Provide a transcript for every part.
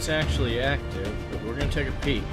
it's actually active, but we're gonna take a peek.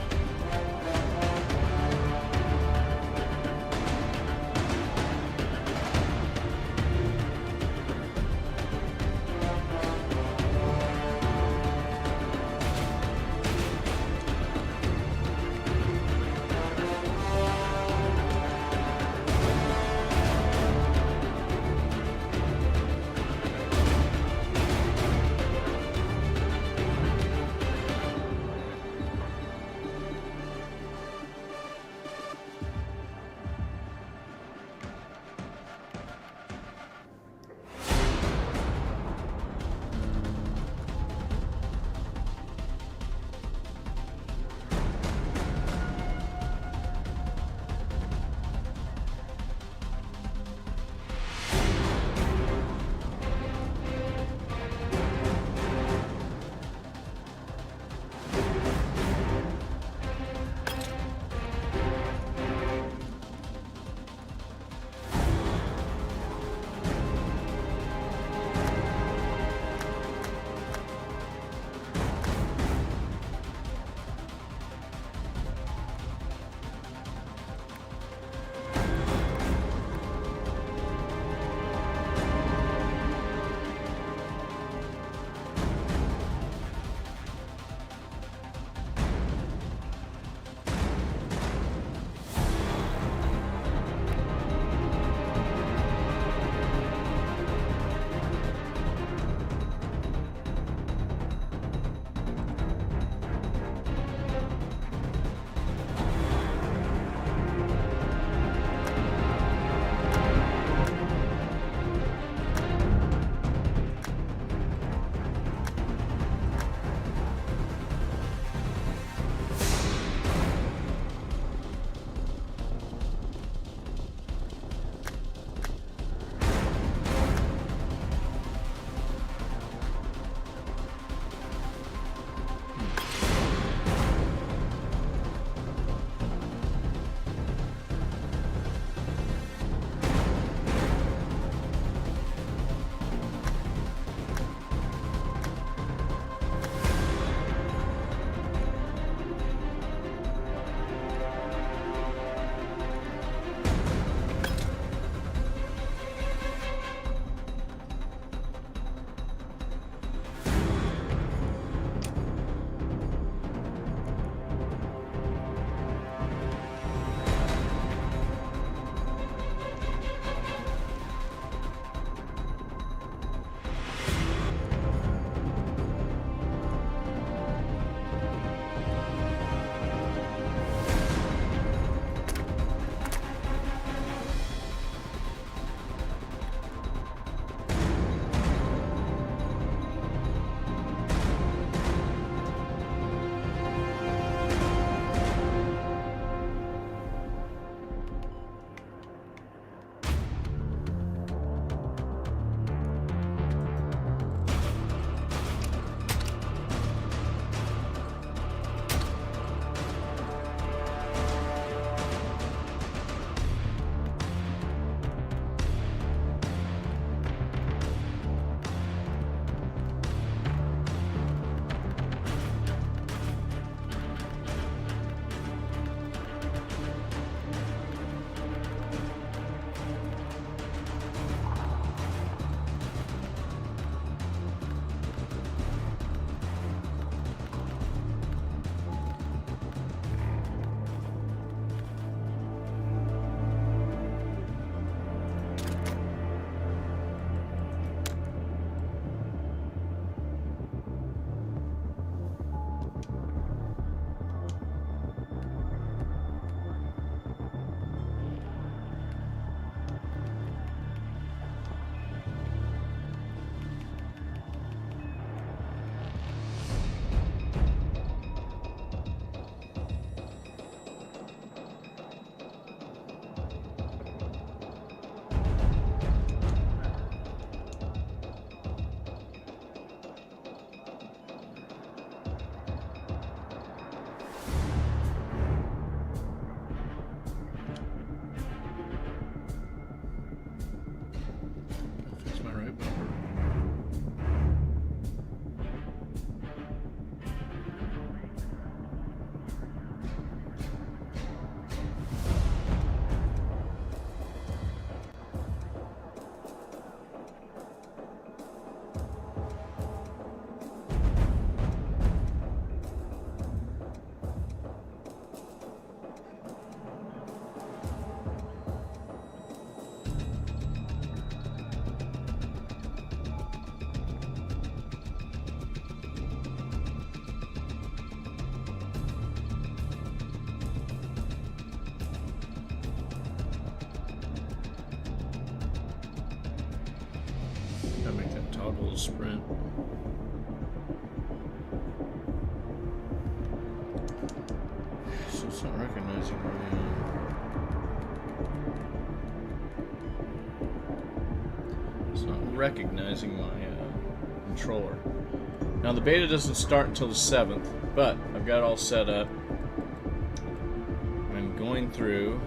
Double sprint. So it's not recognizing my. It's not recognizing my controller. Now the beta doesn't start until the 7th, but I've got it all set up. I'm going through.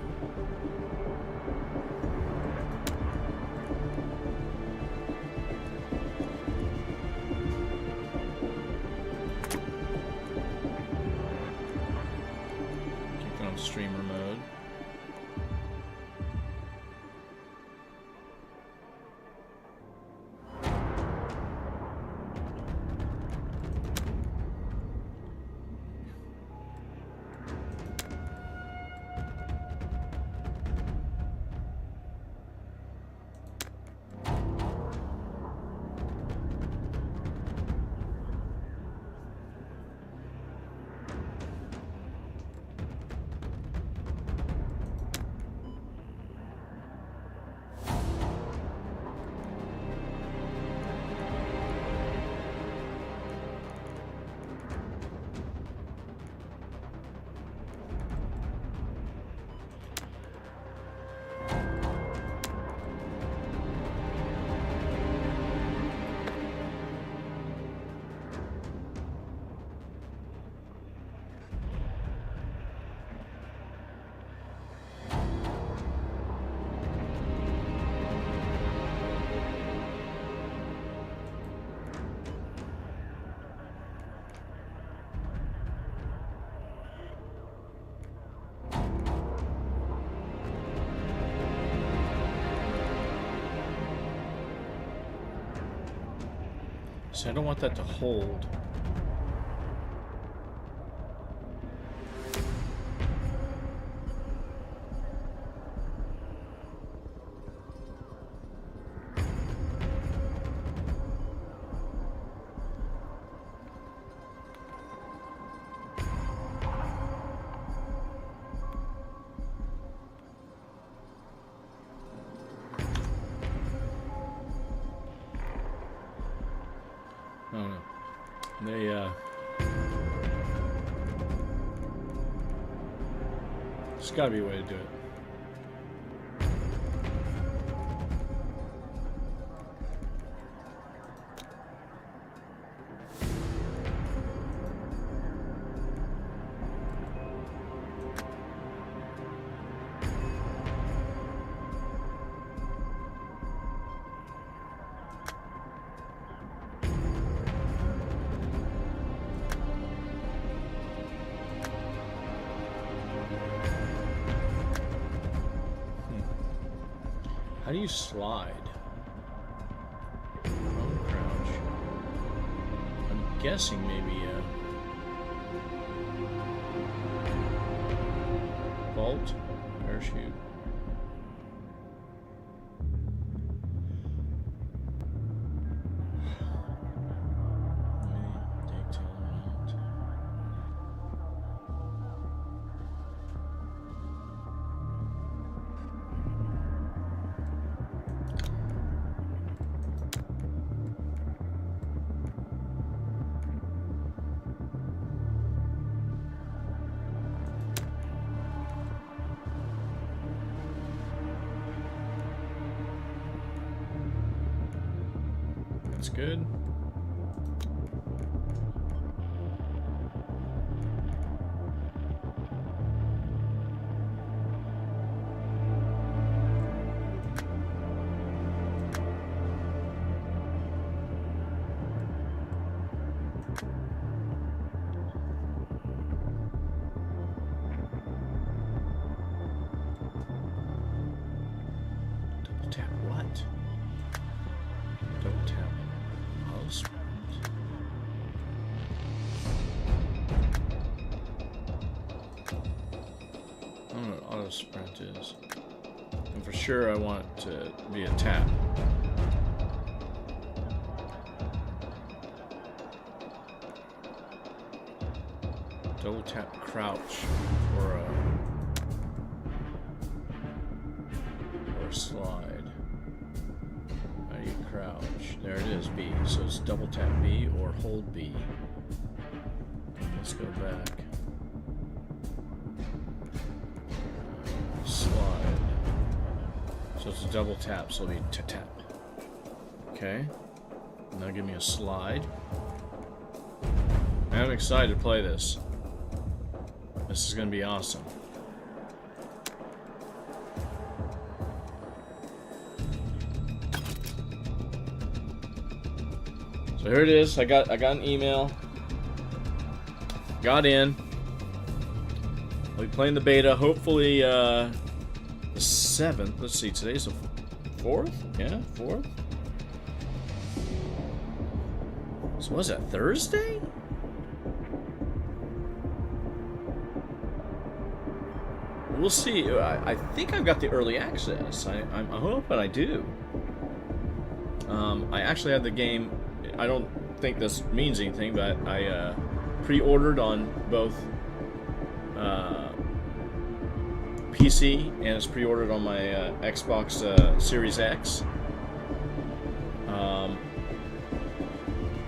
Keep it on streamer mode. So I don't want that to hold. I don't know. There's gotta be a way to do it. How do you slide? Prone crouch. I'm guessing maybe vault, parachute. That's good. Double tap what? Double tap. Sprint. I don't know what auto sprint is. And for sure I want it to be a tap. Double tap crouch for a slide. How do you crouch. There it is, B. So it's double tap B or hold B. Let's go back. Slide. So it's a double tap, so it'll be tap. Okay. Now give me a slide. I'm excited to play this. This is going to be awesome. So here it is. I got an email. Got in. I'll be playing the beta. Hopefully the 7th. Let's see. Today's the 4th? Yeah, 4th. So was that Thursday? We'll see. I think I've got the early access. I'm hoping I do. I actually had the game. I don't think this means anything, but I pre-ordered on both PC and it's pre-ordered on my Xbox Series X.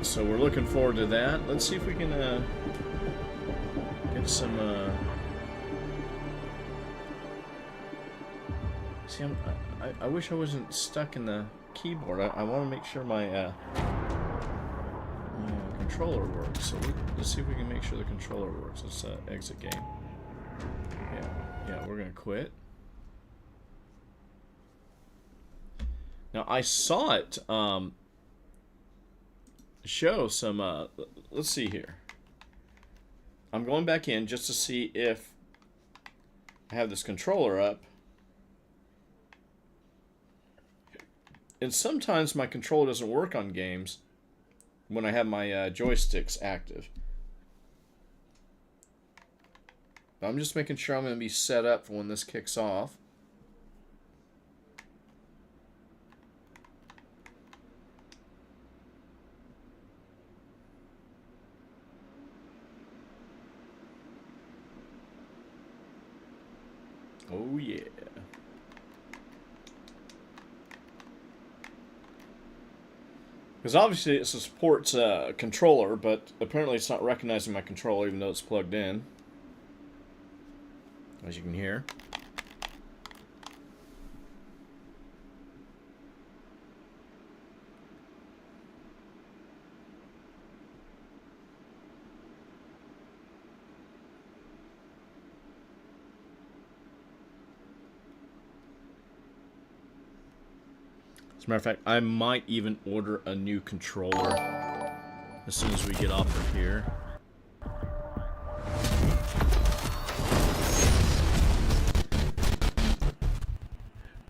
So we're looking forward to that. Let's see if we can get some. See, I wish I wasn't stuck in the keyboard. I want to make sure my controller works. So let's see if we can make sure the controller works. Let's exit game. Yeah, we're gonna quit. Now I saw it show some. Let's see here. I'm going back in just to see if I have this controller up. And sometimes my controller doesn't work on games when I have my joysticks active. But I'm just making sure I'm going to be set up for when this kicks off. Oh yeah. Because obviously it supports a controller, but apparently it's not recognizing my controller even though it's plugged in. As you can hear. As a matter of fact, I might even order a new controller as soon as we get off of here.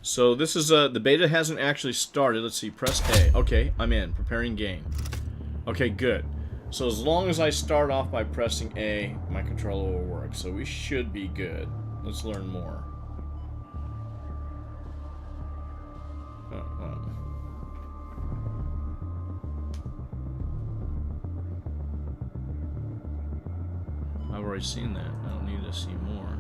So this is the beta hasn't actually started. Let's see, press A. Okay, I'm in. Preparing game. Okay, good. So as long as I start off by pressing A, my controller will work. So we should be good. Let's learn more. I've already seen that. I don't need to see more.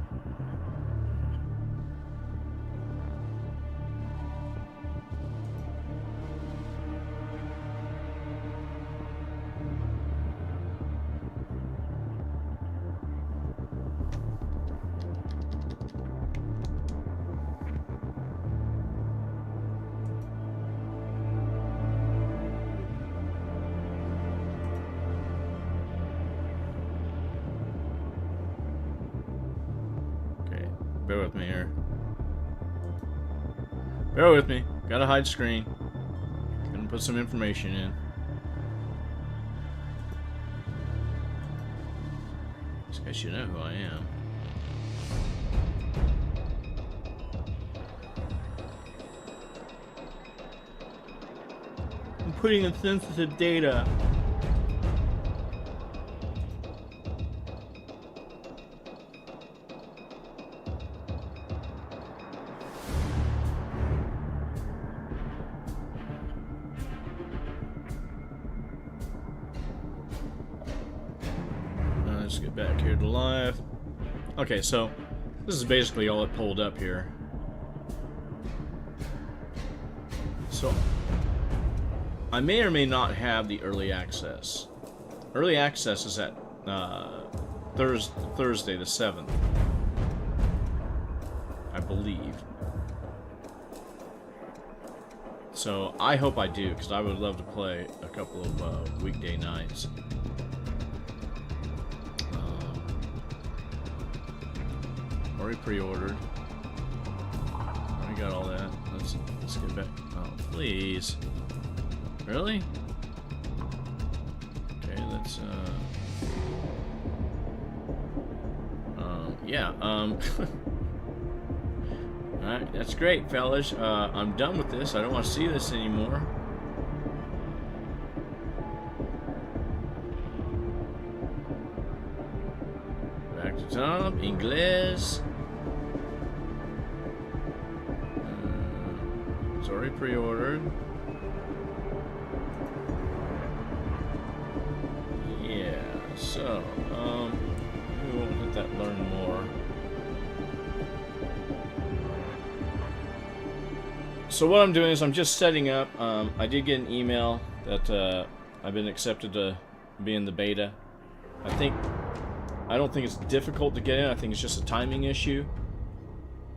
Bear with me here. Bear with me. Gotta hide screen. Gonna put some information in. This guy should know who I am. I'm putting in sensitive data. Let's get back here to live. Okay, so this is basically all it pulled up here. So I may or may not have the early access. Early access is at Thursday the 7th, I believe. So I hope I do, because I would love to play a couple of weekday nights. Already pre-ordered. I got all that. Let's get back. Oh, please. Really? Okay, let's yeah, alright, that's great, fellas. I'm done with this. I don't want to see this anymore. Back to top, English. It's already pre-ordered. Yeah, so, we won't hit that learn more. So what I'm doing is I'm just setting up. I did get an email that I've been accepted to be in the beta. I don't think it's difficult to get in. I think it's just a timing issue.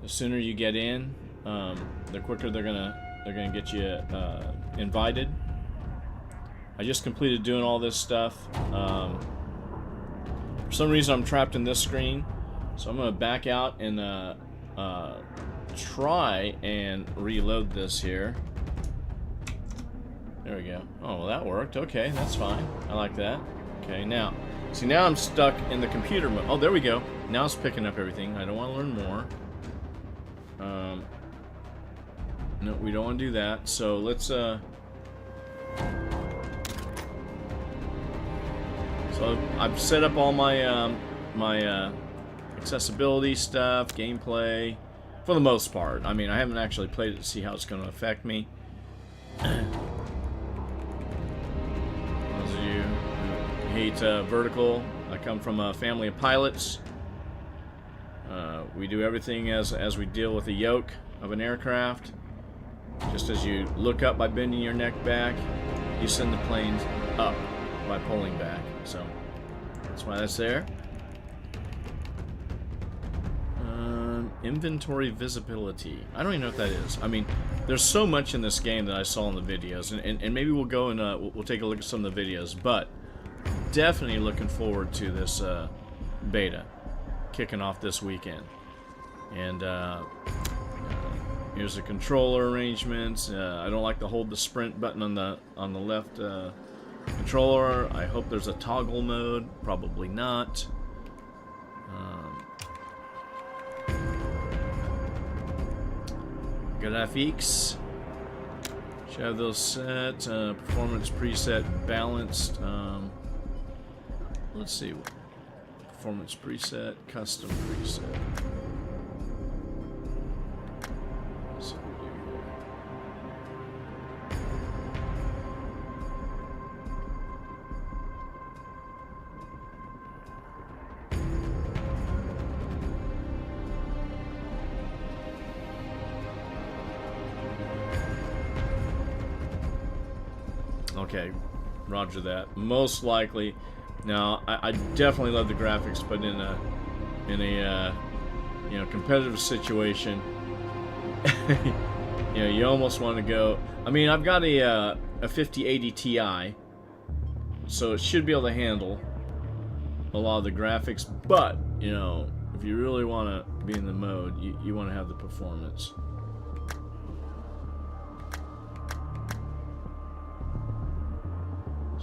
The sooner you get in, the quicker they're gonna get you invited. I just completed doing all this stuff. For some reason I'm trapped in this screen, so I'm gonna back out and try and reload this here. There we go. Oh, well, that worked. Okay, that's fine. I like that. Okay, now, see, now I'm stuck in the computer mode. Oh, there we go. Now it's picking up everything. I don't want to learn more. No, we don't want to do that. So let's so I've set up all my my accessibility stuff, gameplay, for the most part. I mean, I haven't actually played it to see how it's going to affect me. Those of you who hate vertical, I come from a family of pilots. We do everything as we deal with the yoke of an aircraft. Just as you look up by bending your neck back, you send the planes up by pulling back. So that's why that's there. Inventory visibility. I don't even know what that is. I mean, there's so much in this game that I saw in the videos, and maybe we'll go and we'll take a look at some of the videos. But definitely looking forward to this beta kicking off this weekend. And here's the controller arrangements. I don't like to hold the sprint button on the left controller. I hope there's a toggle mode. Probably not. Graphics. Should have those set. Performance preset balanced. Let's see. Performance preset, custom preset. Let's see what we do here. Okay, roger that. Most likely. Now, I definitely love the graphics, but in a you know, competitive situation, you know, you almost want to go. I mean, I've got a 5080 Ti, so it should be able to handle a lot of the graphics. But you know, if you really want to be in the mode, you want to have the performance.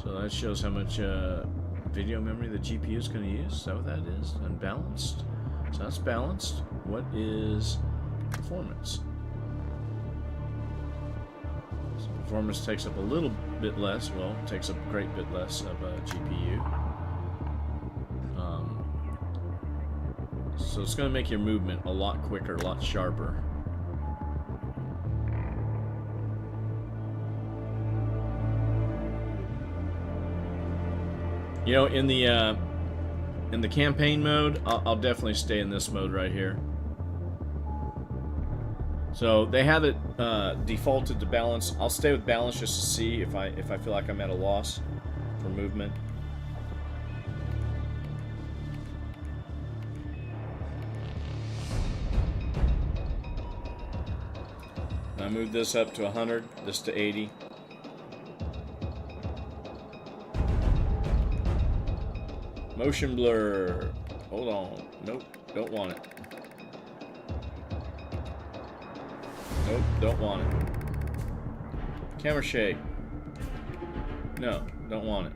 So that shows how much video memory the GPU is going to use. Is that what that is? Unbalanced. So that's balanced. What is performance? So performance takes up a little bit less. Well, it takes up a great bit less of a GPU. So it's going to make your movement a lot quicker, a lot sharper. You know, in the campaign mode, I'll definitely stay in this mode right here. So they have it defaulted to balance. I'll stay with balance just to see if I feel like I'm at a loss for movement. I moved this up to 100, this to 80. Motion blur. Hold on. Nope, don't want it. Nope, don't want it. Camera shake. No, don't want it.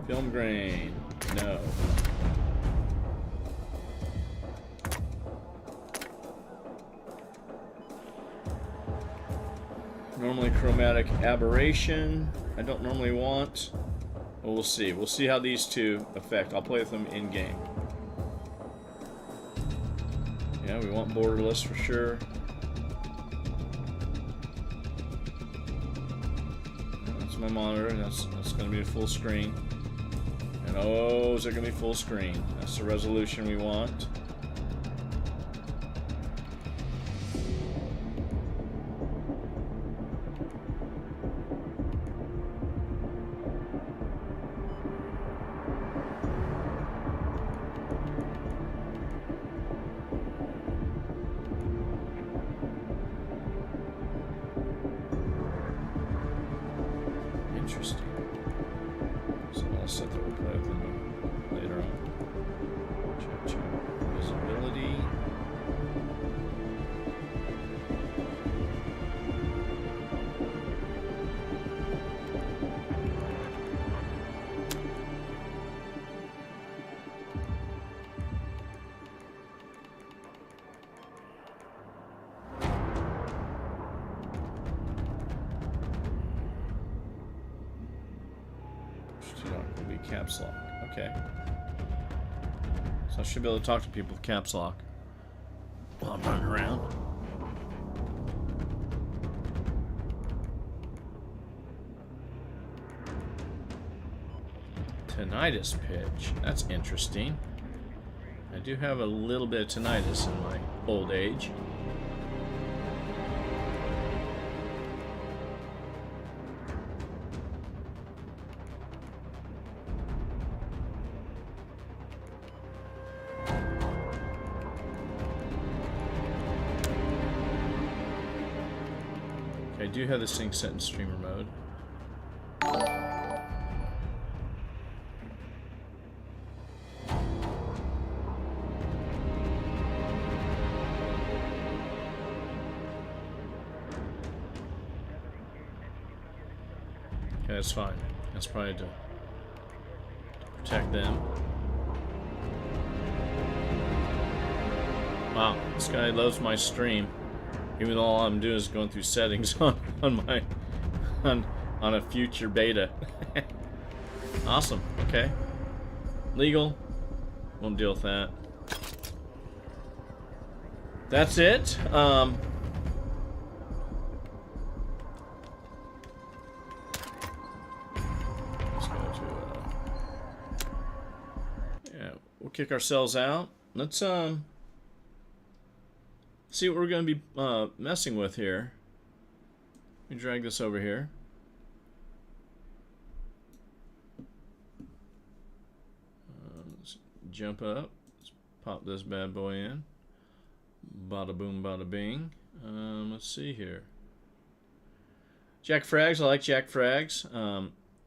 Film grain. No. Normally chromatic aberration. I don't normally want. Well, we'll see. We'll see how these two affect. I'll play with them in game. Yeah, we want borderless for sure. That's my monitor. That's going to be a full screen. And oh, is it going to be full screen? That's the resolution we want. Interesting. So I'll set that we'll play with them later on. Check. Visibility. Will be caps lock. Okay. So I should be able to talk to people with caps lock while I'm running around. Tinnitus pitch. That's interesting. I do have a little bit of tinnitus in my old age. I do have this thing set in streamer mode. Okay, that's fine. That's probably to protect them. Wow, this guy loves my stream. Even though all I'm doing is going through settings on a future beta. Awesome. Okay. Legal. Won't deal with that. That's it. Let's go to yeah, we'll kick ourselves out. Let's see what we're going to be messing with here. Let me drag this over here. Let's jump up. Let's pop this bad boy in. Bada boom, bada bing. Let's see here. Jack Frags. I like Jack Frags.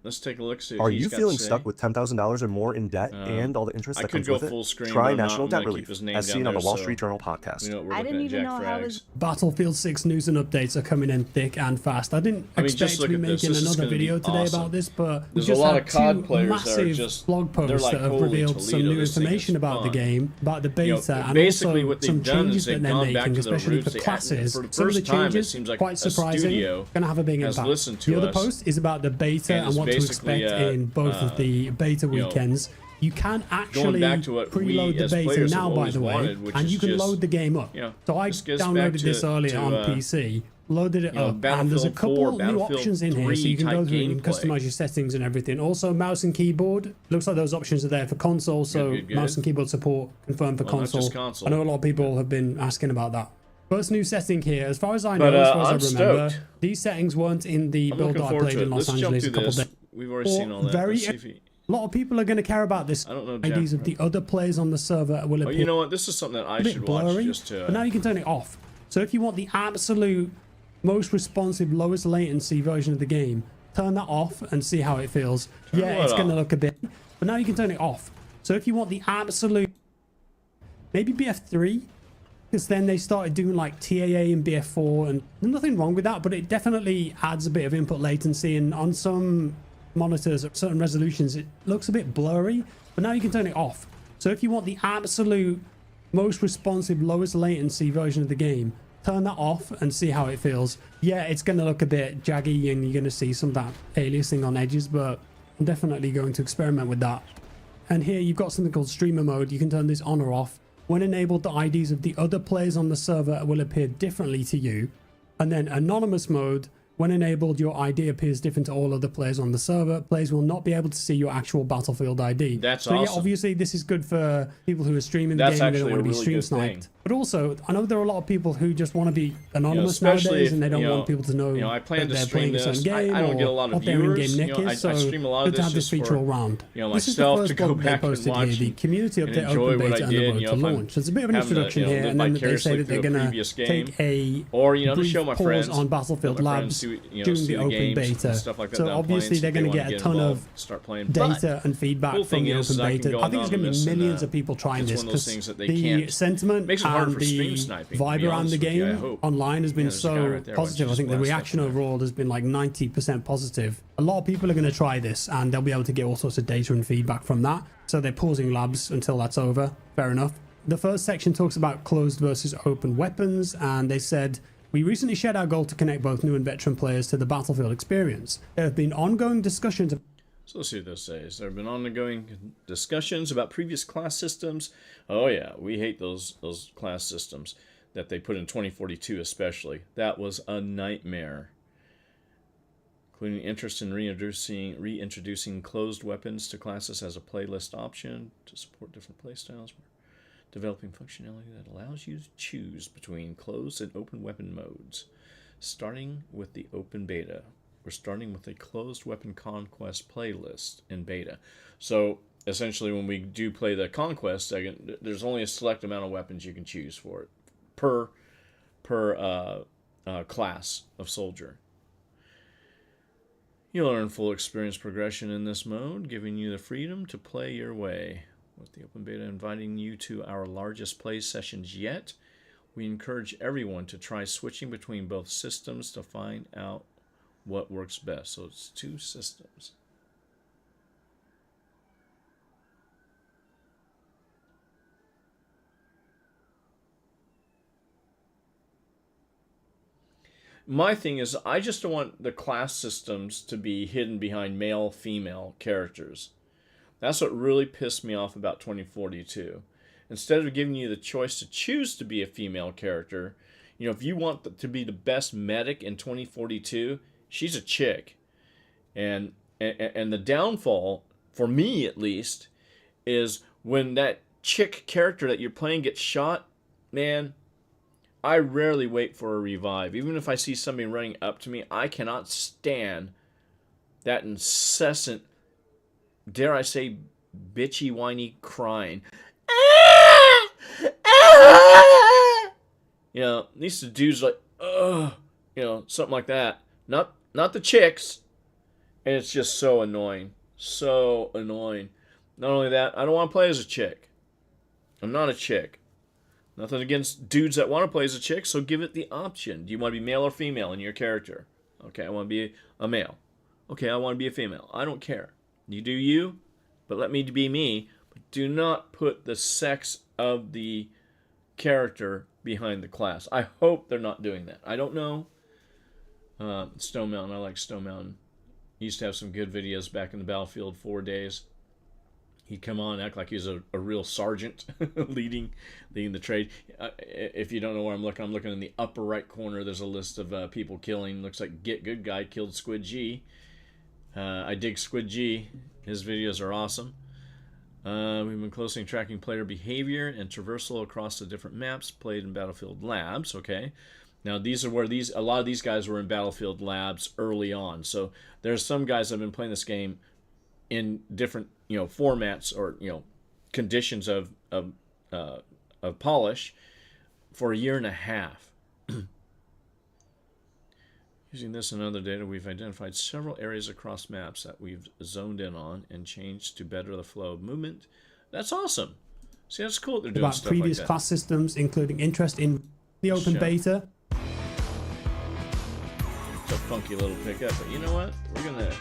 Let's take a look. See Are you feeling stuck with $10,000 or more in debt and all the interest that comes with it? Screen, Try National Debt Relief, as seen on the Wall Street Journal podcast. I didn't even know how this... Battlefield 6 news and updates are coming in thick and fast. I didn't expect to be making another video today about this, but we just had two massive blog posts that have revealed some new information about the game, about the beta, and also some changes that they're making, especially for classes. Some of the changes, quite surprising, going to have a big impact. The other post is about the beta and what to expect in both of the beta weekends. You can actually preload the beta now, by the way, and you can load the game up. So I downloaded this earlier on PC, loaded it up, and there's a couple new options in here, so you can go through and customize your settings and everything. Also, mouse and keyboard. Looks like those options are there for console, so mouse and keyboard support confirmed for console. I know a lot of people have been asking about that. First new setting here, as far as I know, as far as I remember, these settings weren't in the build that I played in Los Angeles a couple days. We've already seen all that. A lot of people are going to care about this. I don't know, IDs of the other players on the server will appear. Oh, you know what? This is something that I should watch just to... But now you can turn it off. So if you want the absolute most responsive, lowest latency version of the game, turn that off and see how it feels. Yeah, it's going to look a bit... But now you can turn it off. So if you want the absolute... Maybe BF3, because then they started doing like TAA and BF4, and there's nothing wrong with that, but it definitely adds a bit of input latency, and on some monitors at certain resolutions it looks a bit blurry, but now you can turn it off. So if you want the absolute most responsive, lowest latency version of the game, turn that off and see how it feels. Yeah, it's going to look a bit jaggy and you're going to see some of that aliasing on edges, but I'm definitely going to experiment with that. And here you've got something called streamer mode. You can turn this on or off. When enabled, the IDs of the other players on the server will appear differently to you. And then anonymous mode, when enabled, your ID appears different to all other players on the server. Players will not be able to see your actual Battlefield ID. That's awesome. Yeah, obviously this is good for people who are streaming the game and they don't want to be stream sniped. But also, I know there are a lot of people who just want to be anonymous nowadays, and they don't want people to know I plan that they're to stream playing a certain game I don't get a lot of what their viewers. in-game nick is. So I stream a lot of good to this have this feature for, all round. This is the first blog they posted here, the community update open beta and the road to launch. There's a bit of an introduction here, and then they say that they're going to take a brief pause on Battlefield Labs during the open beta. So obviously they're going to get a ton of data and feedback from the open beta. I think there's going to be millions of people trying this, because the sentiment and the vibe around the game online has been so positive. I think the reaction overall has been like 90% positive. A lot of people are going to try this, and they'll be able to get all sorts of data and feedback from that. So they're pausing labs until that's over. Fair enough. The first section talks about closed versus open weapons, and they said, we recently shared our goal to connect both new and veteran players to the Battlefield experience. There have been ongoing discussions. So let's see what this says. There have been ongoing discussions about previous class systems. Oh yeah, we hate those class systems that they put in 2042 especially. That was a nightmare. Including interest in reintroducing closed weapons to classes as a playlist option to support different playstyles. Developing functionality that allows you to choose between closed and open weapon modes. Starting with the open beta. We're starting with a closed weapon conquest playlist in beta. So essentially when we do play the conquest, there's only a select amount of weapons you can choose for it per class of soldier. You'll earn full experience progression in this mode, giving you the freedom to play your way. With the open beta inviting you to our largest play sessions yet, we encourage everyone to try switching between both systems to find out what works best. So it's two systems. My thing is, I just don't want the class systems to be hidden behind male-female characters. That's what really pissed me off about 2042. Instead of giving you the choice to choose to be a female character, if you want to be the best medic in 2042, she's a chick. And the downfall, for me at least, is when that chick character that you're playing gets shot, man, I rarely wait for a revive. Even if I see somebody running up to me, I cannot stand that incessant, dare I say, bitchy, whiny crying. These dudes like, something like that. Not the chicks. And it's just so annoying. So annoying. Not only that, I don't want to play as a chick. I'm not a chick. Nothing against dudes that want to play as a chick, so give it the option. Do you want to be male or female in your character? Okay, I want to be a male. Okay, I want to be a female. I don't care. You do you, but let me be me. But do not put the sex of the character behind the class. I hope they're not doing that. I don't know. Stone Mountain, I like Stone Mountain. He used to have some good videos back in the Battlefield 4 days. He'd come on, act like he's a real sergeant leading the trade. If you don't know where I'm looking in the upper right corner. There's a list of people killing. Looks like Get Good Guy killed Squid G. I dig Squid G. His videos are awesome. We've been closely tracking player behavior and traversal across the different maps played in Battlefield Labs. Okay. Now these are where a lot of these guys were in Battlefield Labs early on. So there's some guys that have been playing this game in different formats or conditions of polish for a year and a half. Using this and other data, we've identified several areas across maps that we've zoned in on and changed to better the flow of movement. That's awesome. See, that's cool. They're doing about stuff previous like that. class systems, including interest in the open beta. It's a funky little pickup, but you know what? We're gonna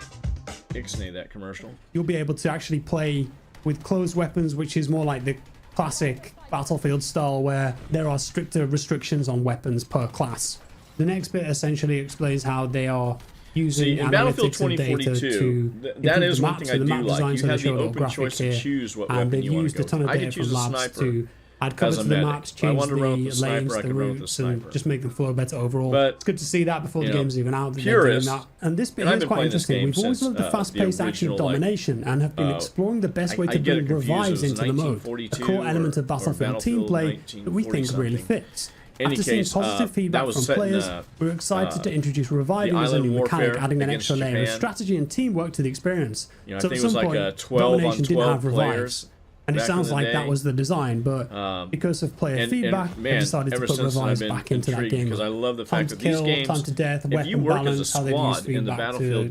ixnay that commercial. You'll be able to actually play with closed weapons, which is more like the classic Battlefield style, where there are stricter restrictions on weapons per class. The next bit essentially explains how they are using analytics and data to that is one thing I do like. You have the open choice to choose what weapon you want to go with. And they've used a ton of data from labs to add cover to the maps, change the lanes, the routes, and just make them flow better overall. But, it's good to see that before the game's even out. Purists, and this bit is quite interesting. We've always loved the fast-paced action of domination and have been exploring the best way to bring revives into the mode, a core element of Battlefield team play that we think really fits. After seeing positive feedback from players, we're excited to introduce reviving as a new mechanic, adding an extra layer of strategy and teamwork to the experience. So at some point, domination didn't have revives. And it sounds like that was the design, but because of player feedback, they decided to put revives back into that game. Because I love the fact that these games, time to death, weapon balance, how they've used feedback to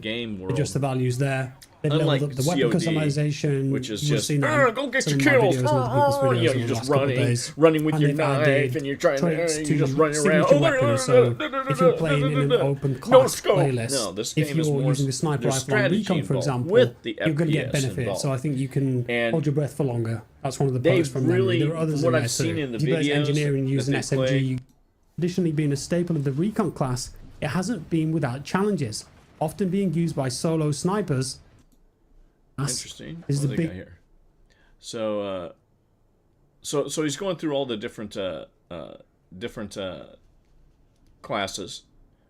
adjust the values there. They've leveled up the weapon customization, which is just go get your kills. You're just running with your knife, and you're trying to you're just running around. Weapons. So if you're playing in an open class playlist, if you're using a sniper rifle on Recon, for example, you're going to get benefit. So I think you can hold your breath for longer. That's one of the posts from memory. There are others in there too. Diverse engineering using SMG. Additionally, being a staple of the Recon class, it hasn't been without challenges, often being used by solo snipers. Interesting. What do they got here? So he's going through all the different classes,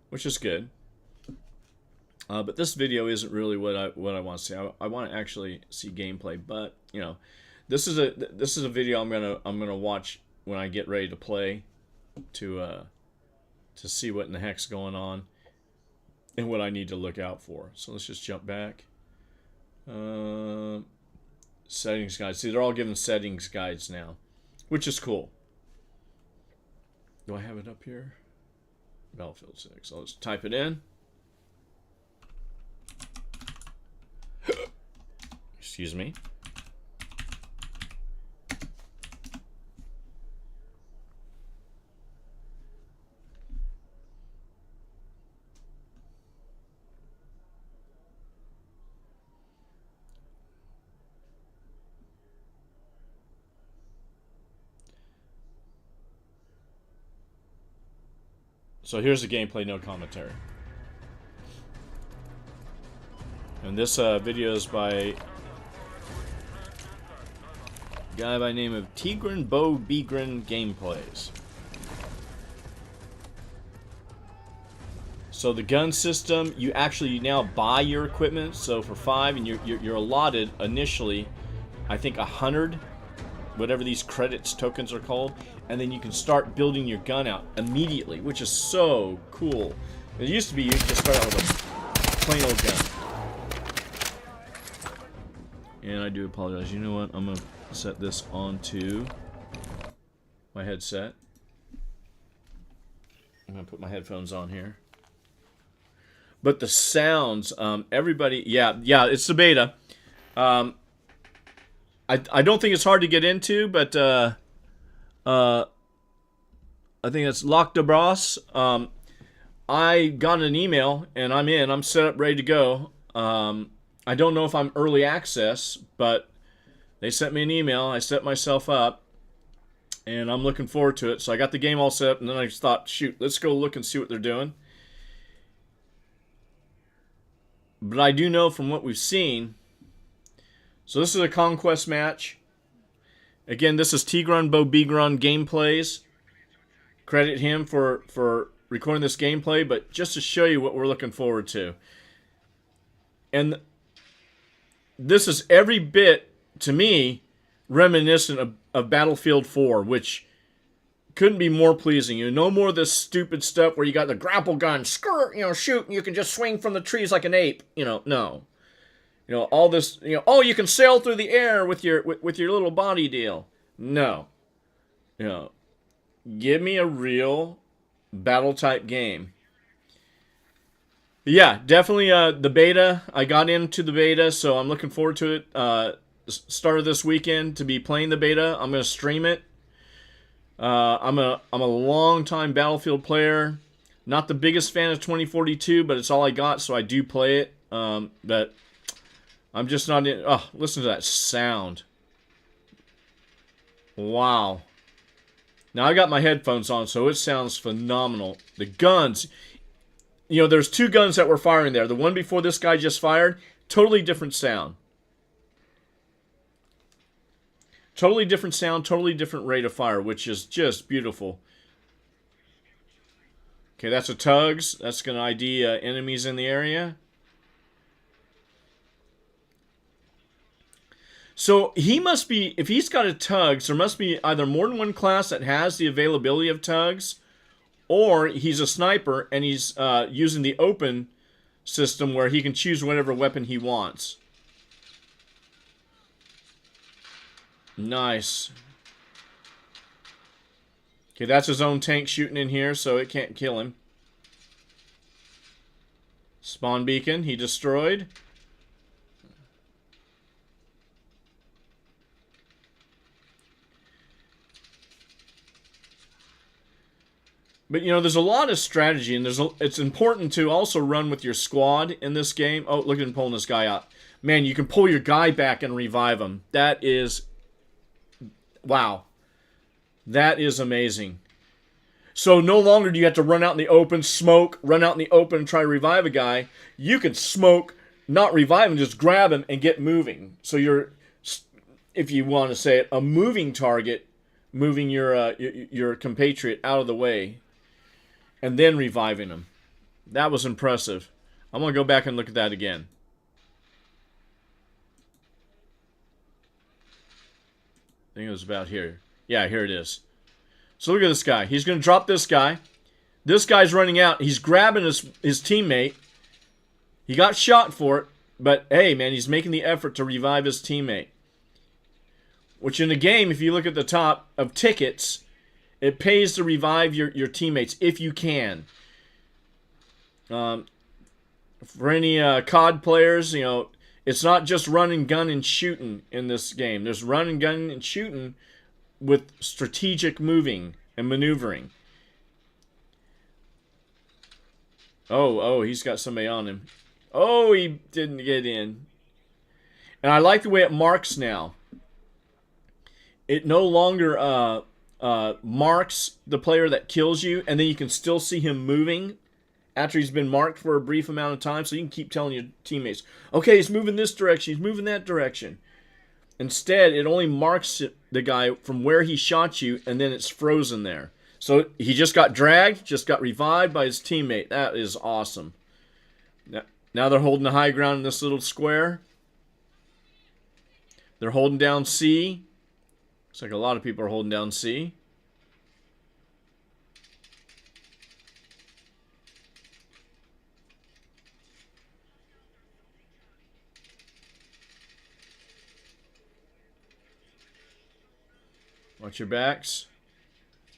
which is good. But this video isn't really what I want to see. I want to actually see gameplay. But this is a video I'm gonna watch when I get ready to play, to see what in the heck's going on and what I need to look out for. So let's just jump back. Settings guides. See, they're all given settings guides now, which is cool. Do I have it up here? Battlefield 6. So let's type it in. Excuse me. So here's the gameplay, no commentary. And this video is by a guy by the name of Tigran Bo Begrin Gameplays. So the gun system, you actually now buy your equipment. So for 5, and you're allotted initially, I think 100, whatever these credits tokens are called, and then you can start building your gun out immediately, which is so cool. It used to be you just start out with a plain old gun. And I do apologize. You know what? I'm gonna set this onto my headset. I'm gonna put my headphones on here. But the sounds, everybody, yeah, it's the beta. I don't think it's hard to get into, but I think it's Lac de Brasse. I got an email and I'm in. I'm set up, ready to go. I don't know if I'm early access, but they sent me an email. I set myself up, and I'm looking forward to it. So I got the game all set up, and then I just thought, shoot, let's go look and see what they're doing. But I do know from what we've seen So this is a conquest match. Again, this is Tigran Bobigran Gameplays. Credit him for recording this gameplay, but just to show you what we're looking forward to. And this is every bit, to me, reminiscent of Battlefield 4, which couldn't be more pleasing. You know, no more of this stupid stuff where you got the grapple gun, skirt, shoot, and you can just swing from the trees like an ape. No. All this, oh, you can sail through the air with your little body deal. No. Give me a real battle type game. Yeah, definitely the beta. I got into the beta, so I'm looking forward to it. Start of this weekend to be playing the beta. I'm going to stream it. I'm a long-time Battlefield player. Not the biggest fan of 2042, but it's all I got, so I do play it. But I'm just not in... Oh, listen to that sound. Wow. Now, I got my headphones on, so it sounds phenomenal. The guns... there's two guns that were firing there. The one before this guy just fired, totally different sound. Totally different sound, totally different rate of fire, which is just beautiful. Okay, that's a Tugs. That's going to ID enemies in the area. So he must be, if he's got a Tugs, there must be either more than one class that has the availability of Tugs, or he's a sniper and he's using the open system where he can choose whatever weapon he wants. Nice. Okay, that's his own tank shooting in here, so it can't kill him. Spawn beacon, he destroyed. But, there's a lot of strategy, and it's important to also run with your squad in this game. Oh, look at him pulling this guy out. Man, you can pull your guy back and revive him. That is... Wow. That is amazing. So no longer do you have to run out in the open, smoke, run out in the open and try to revive a guy. You can smoke, not revive him, just grab him and get moving. So you're, if you want to say it, a moving target, moving your compatriot out of the way and then reviving him. That was impressive. I'm going to go back and look at that again. I think it was about here. Yeah, here it is. So look at this guy. He's going to drop this guy. This guy's running out. He's grabbing his teammate. He got shot for it. But, hey, man, he's making the effort to revive his teammate. Which in the game, if you look at the top of tickets, it pays to revive your teammates if you can. For any COD players, it's not just run and gun and shooting in this game. There's run and gun and shooting with strategic moving and maneuvering. Oh, he's got somebody on him. Oh, he didn't get in. And I like the way it marks now. It no longer marks the player that kills you, and then you can still see him moving after he's been marked for a brief amount of time, so you can keep telling your teammates, okay, he's moving this direction, he's moving that direction. Instead, it only marks the guy from where he shot you, and then it's frozen there. So he just got dragged, just got revived by his teammate. That is awesome. Now they're holding the high ground in this little square. They're holding down C. Looks like a lot of people are holding down C. Watch your backs.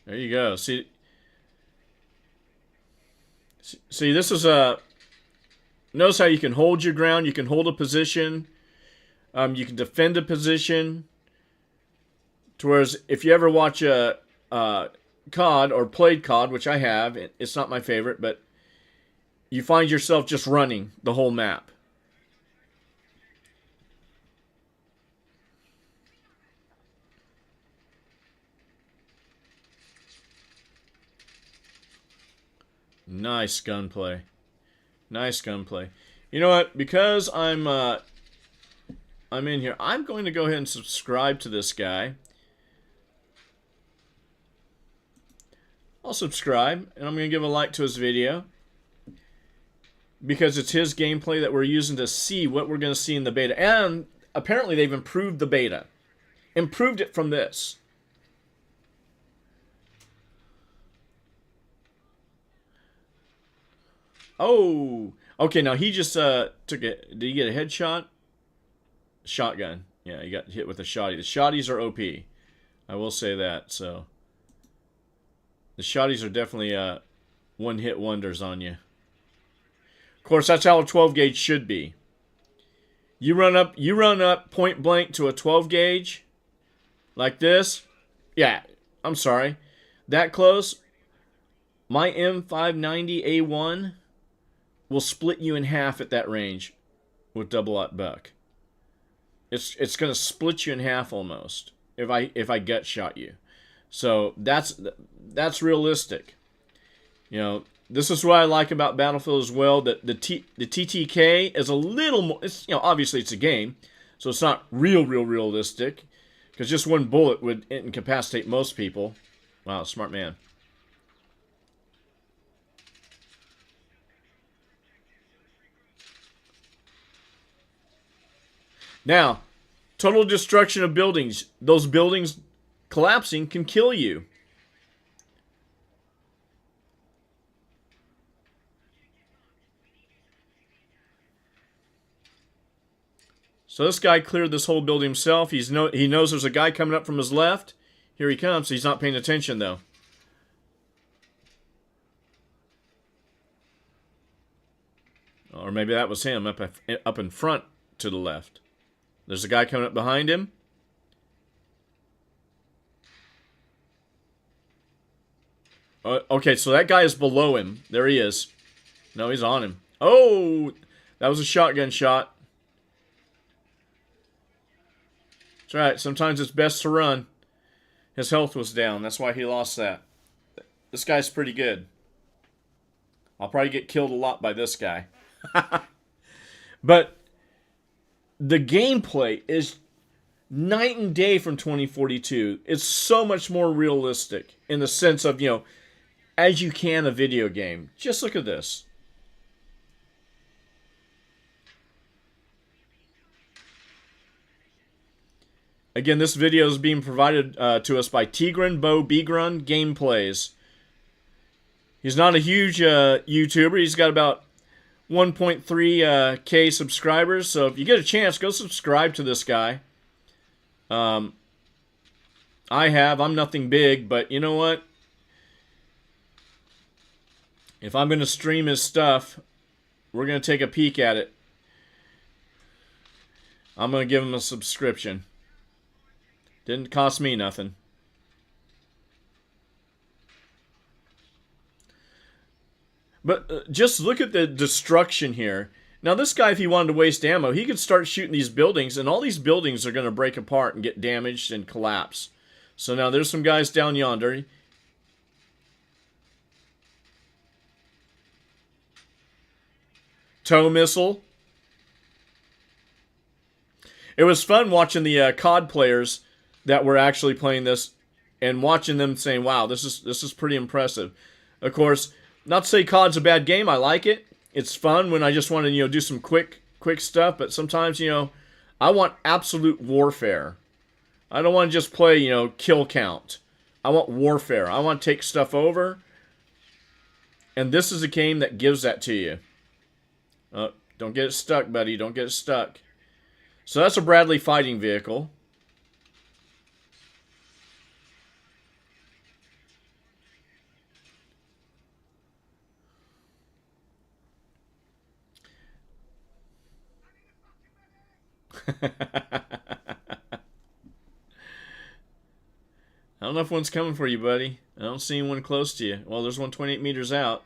There you go. See, this is a... Notice how you can hold your ground. You can hold a position. You can defend a position. Whereas if you ever watch a COD or played COD, which I have, it's not my favorite, but you find yourself just running the whole map. Nice gunplay. Nice gunplay. You know what? Because I'm I'm in here. I'm going to go ahead and subscribe to this guy. I'll subscribe, and I'm going to give a like to his video. Because it's his gameplay that we're using to see what we're going to see in the beta. And apparently they've improved the beta. Improved it from this. Oh, okay. Now he just took a. Did he get a headshot? Shotgun. Yeah, he got hit with a shotty. The shotties are OP. I will say that. So the shotties are definitely one-hit wonders on you. Of course, that's how a 12 gauge should be. You run up point blank to a 12 gauge like this. Yeah, I'm sorry. That close. My M590A1 will split you in half at that range with double-aught buck. It's going to split you in half almost if I gut shot you. So that's realistic. You know, this is what I like about Battlefield as well. That the TTK is a little more. It's, you know, obviously it's a game, so it's not realistic. Because just one bullet would incapacitate most people. Wow, smart man. Now, total destruction of buildings. Those buildings collapsing can kill you. So this guy cleared this whole building himself. He knows there's a guy coming up from his left. Here he comes. He's not paying attention, though. Or maybe that was him up in front to the left. There's a guy coming up behind him. Okay, so that guy is below him. There he is. No, he's on him. Oh, that was a shotgun shot. That's right. Sometimes it's best to run. His health was down. That's why he lost that. This guy's pretty good. I'll probably get killed a lot by this guy. But the gameplay is night and day from 2042. It's so much more realistic in the sense of, you know, as you can a video game. Just look at this. Again, this video is being provided to us by Tigran Bo Begrun Gameplays. He's not a huge YouTuber. He's got about 1.3K subscribers. So if you get a chance, go subscribe to this guy. I'm nothing big, but you know what? If I'm going to stream his stuff, we're going to take a peek at it. I'm going to give him a subscription. Didn't cost me nothing. But just look at the destruction here. Now this guy, if he wanted to waste ammo, he could start shooting these buildings, and all these buildings are going to break apart and get damaged and collapse. So now there's some guys down yonder. Tow missile. It was fun watching the COD players that were actually playing this and watching them saying, wow, this is pretty impressive. Of course, not to say COD's a bad game. I like it. It's fun when I just want to, you know, do some quick stuff. But sometimes, you know, I want absolute warfare. I don't want to just play, you know, kill count. I want warfare. I want to take stuff over. And this is a game that gives that to you. Don't get it stuck, buddy. Don't get it stuck. So that's a Bradley fighting vehicle. I don't know if one's coming for you, buddy. I don't see anyone close to you. Well, there's one 28 meters out.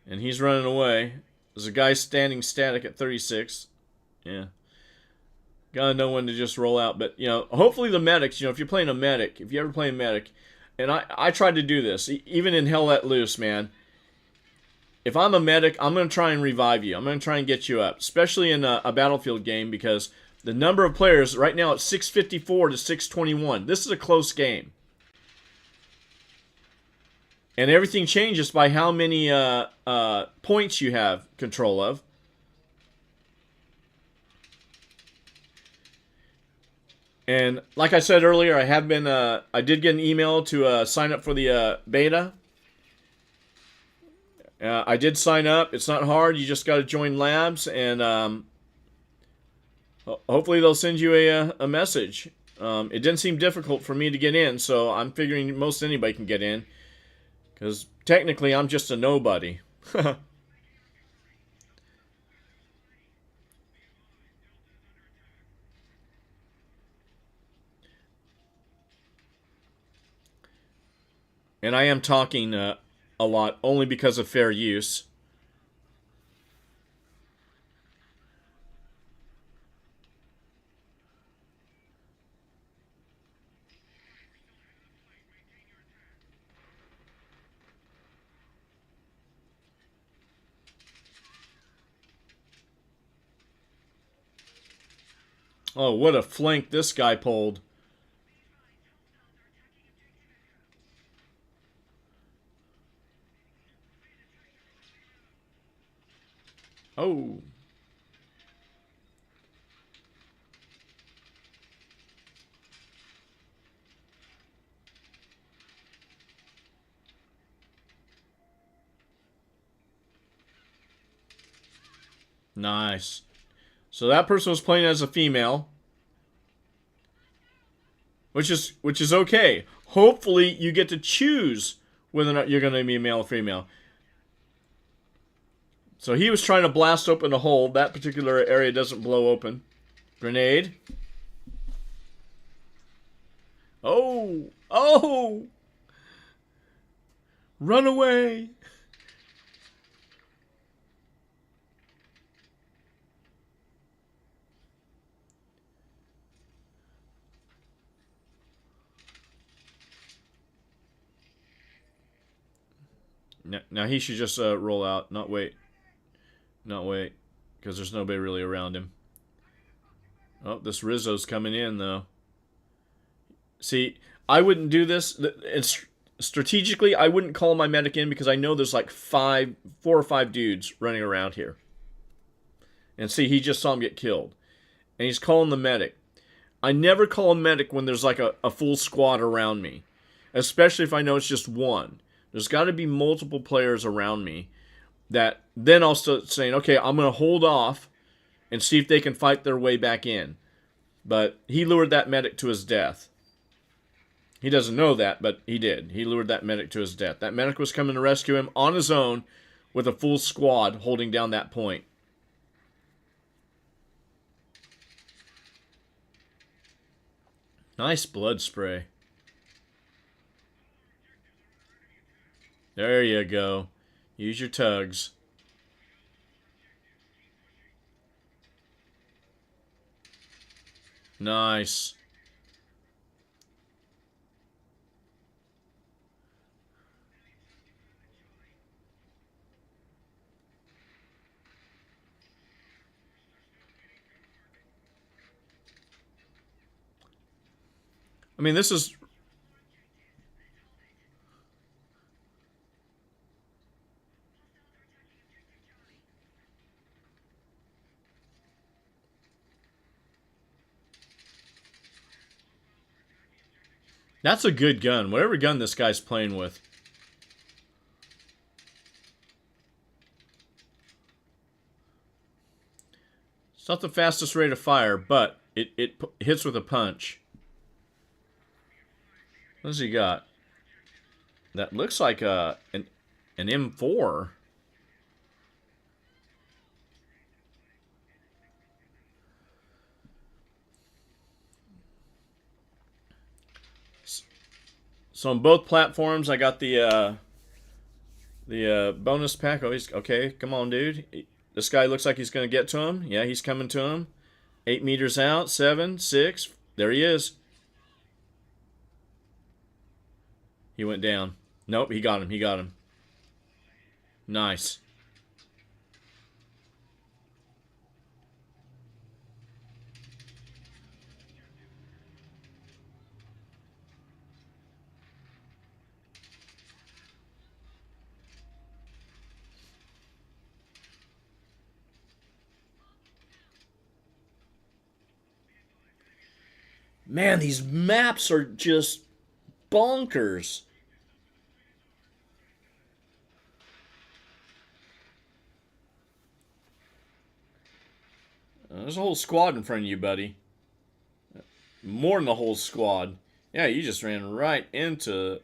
And he's running away. There's a guy standing static at 36. Yeah. Gotta know when to just roll out. But, you know, hopefully the medics, you know, if you're playing a medic, if you ever play a medic, and I tried to do this, even in Hell Let Loose, man. If I'm a medic, I'm going to try and revive you. I'm going to try and get you up, especially in a Battlefield game, because The number of players, right now it's 654 to 621. This is a close game. And everything changes by how many points you have control of. And like I said earlier, I did get an email to sign up for the beta. I did sign up. It's not hard. You just got to join labs, and hopefully they'll send you a message. It didn't seem difficult for me to get in, so I'm figuring most anybody can get in. Because technically, I'm just a nobody. And I am talking a lot only because of fair use. Oh, what a flank this guy pulled. Oh. Nice. So that person was playing as a female. Which is okay. Hopefully you get to choose whether or not you're going to be male or female. So he was trying to blast open a hole. That particular area doesn't blow open. Grenade. Oh! Oh! Run away! Now he should just roll out, not wait. Not wait, because there's nobody really around him. Oh, this Rizzo's coming in, though. See, I wouldn't do this. Strategically, I wouldn't call my medic in because I know there's like 4 or 5 dudes running around here. And see, he just saw him get killed. And he's calling the medic. I never call a medic when there's like a full squad around me. Especially if I know it's just one. There's got to be multiple players around me. That then I'll start saying, okay, I'm going to hold off and see if they can fight their way back in. But he lured that medic to his death. He doesn't know that, but he did. He lured that medic to his death. That medic was coming to rescue him on his own with a full squad holding down that point. Nice blood spray. There you go. Use your tugs. Nice. I mean, this is... That's a good gun. Whatever gun this guy's playing with. It's not the fastest rate of fire, but it hits with a punch. What does he got? That looks like an M4. So on both platforms, I got the bonus pack. Oh, he's okay. Come on, dude. This guy looks like he's gonna get to him. Yeah, he's coming to him. 8 meters out. 7, 6. There he is. He went down. Nope, he got him. He got him. Nice. I Man, these maps are just bonkers. There's a whole squad in front of you, buddy. More than the whole squad. Yeah, you just ran right into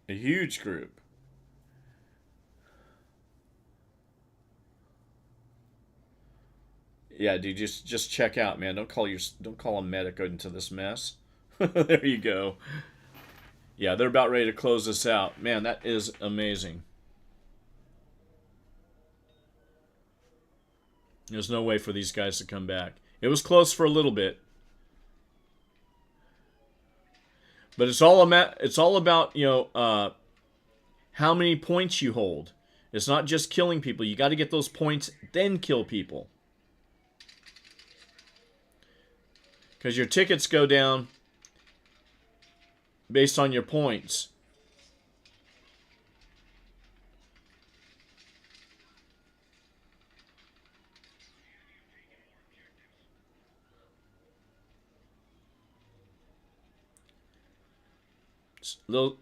a huge group. Yeah, dude, just check out, man. Don't call a medic into this mess. There you go. Yeah, they're about ready to close this out. Man, that is amazing. There's no way for these guys to come back. It was close for a little bit. But it's all about, you know, how many points you hold. It's not just killing people. You got to get those points, then kill people. Because your tickets go down based on your points.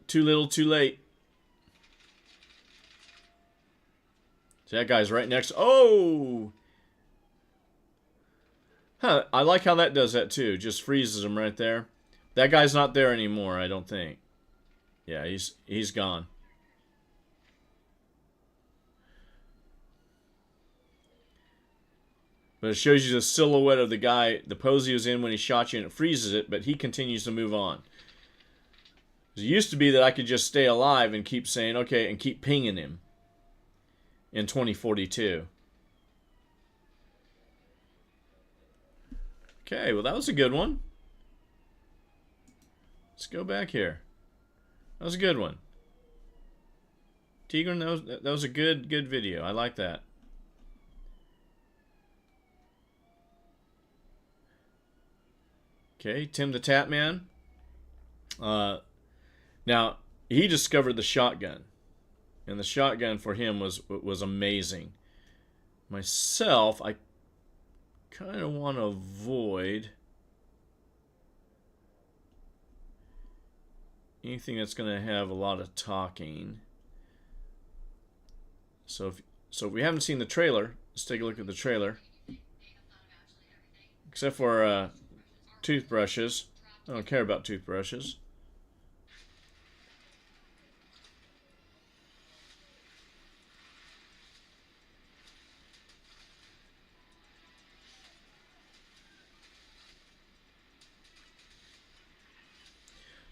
Too little, too late. So that guy's right next. Oh! Huh, I like how that does that too. Just freezes him right there. That guy's not there anymore, I don't think. Yeah, he's gone. But it shows you the silhouette of the guy, the pose he was in when he shot you, and it freezes it, but he continues to move on. It used to be that I could just stay alive and keep saying, okay, and keep pinging him in 2042. Okay, well, that was a good one. Let's go back here. That was a good one. Tigran, that was a good video. I like that. Okay, Tim the Tap Man. Now, he discovered the shotgun. And the shotgun for him was amazing. Myself, I kind of want to avoid anything that's going to have a lot of talking. So if we haven't seen the trailer, let's take a look at the trailer. Except for toothbrushes. I don't care about toothbrushes.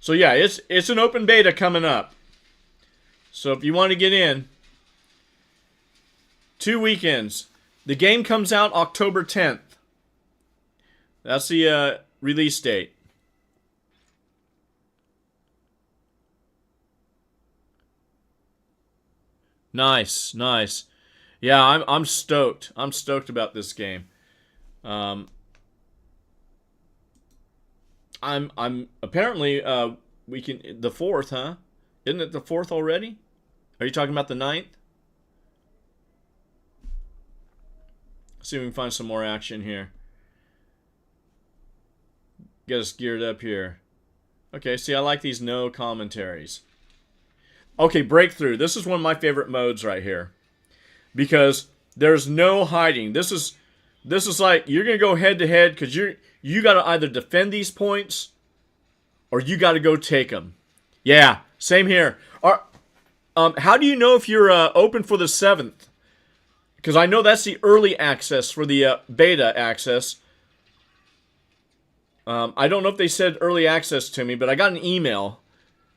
So yeah, it's an open beta coming up. So if you want to get in, 2 weekends. The game comes out October 10th. That's the release date. Nice, nice. Yeah, I'm stoked. I'm stoked about this game. I'm apparently we can the 4th, huh? Isn't it the 4th already? Are you talking about the 9th? Let's see if we can find some more action here. Get us geared up here. Okay, see, I like these no commentaries. Okay, Breakthrough. This is one of my favorite modes right here. Because there's no hiding. This is like you're gonna go head to head because you gotta either defend these points or you gotta go take them. Yeah, same here. How do you know if you're open for the 7th? Because I know that's the early access for the beta access. I don't know if they said early access to me, but I got an email,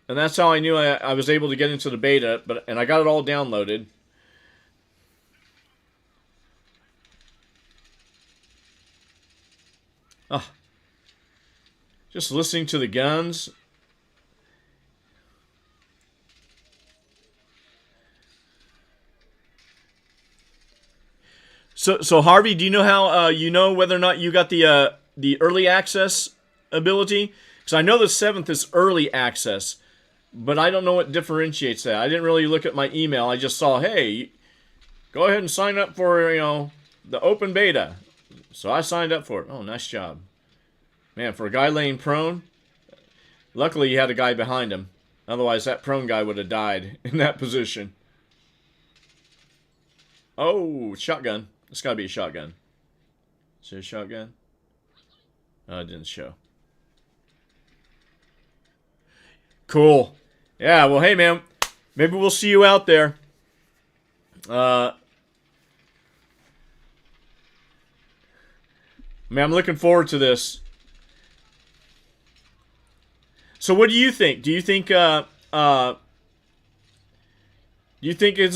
and that's how I knew I was able to get into the beta. And I got it all downloaded. Just listening to the guns. So Harvey, do you know how you know whether or not you got the early access ability? Because I know the 7th is early access, but I don't know what differentiates that. I didn't really look at my email. I just saw, hey, go ahead and sign up for the open beta. So I signed up for it. Oh, nice job. Man, for a guy laying prone, luckily he had a guy behind him. Otherwise, that prone guy would have died in that position. Oh, shotgun. It's got to be a shotgun. Is it a shotgun? Oh, it didn't show. Cool. Yeah, well, hey, man. Maybe we'll see you out there. Man, I'm looking forward to this. So what do you think? Do you think it's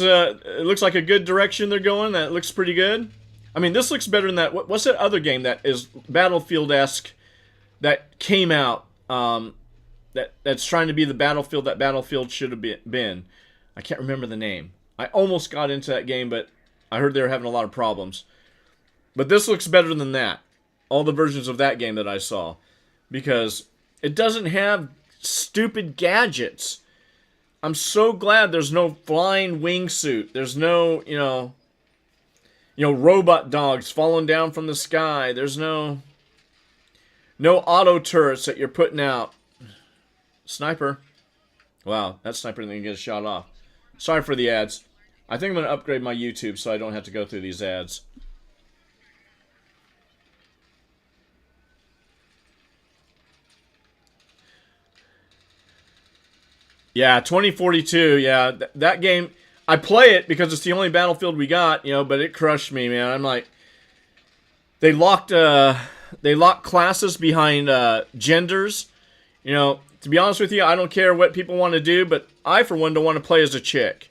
it looks like a good direction they're going? That looks pretty good. I mean, this looks better than that. What's that other game that is Battlefield-esque that came out? That's trying to be the Battlefield that Battlefield should have been. I can't remember the name. I almost got into that game, but I heard they were having a lot of problems. But this looks better than that. All the versions of that game that I saw, because it doesn't have stupid gadgets. I'm so glad there's no flying wingsuit. There's no, robot dogs falling down from the sky. There's no auto turrets that you're putting out. Sniper. Wow, that sniper didn't get a shot off. Sorry for the ads. I think I'm going to upgrade my YouTube so I don't have to go through these ads. Yeah, 2042, yeah. That game, I play it because it's the only Battlefield we got, but it crushed me, man. I'm like, they locked classes behind genders. To be honest with you, I don't care what people want to do, but I, for one, don't want to play as a chick.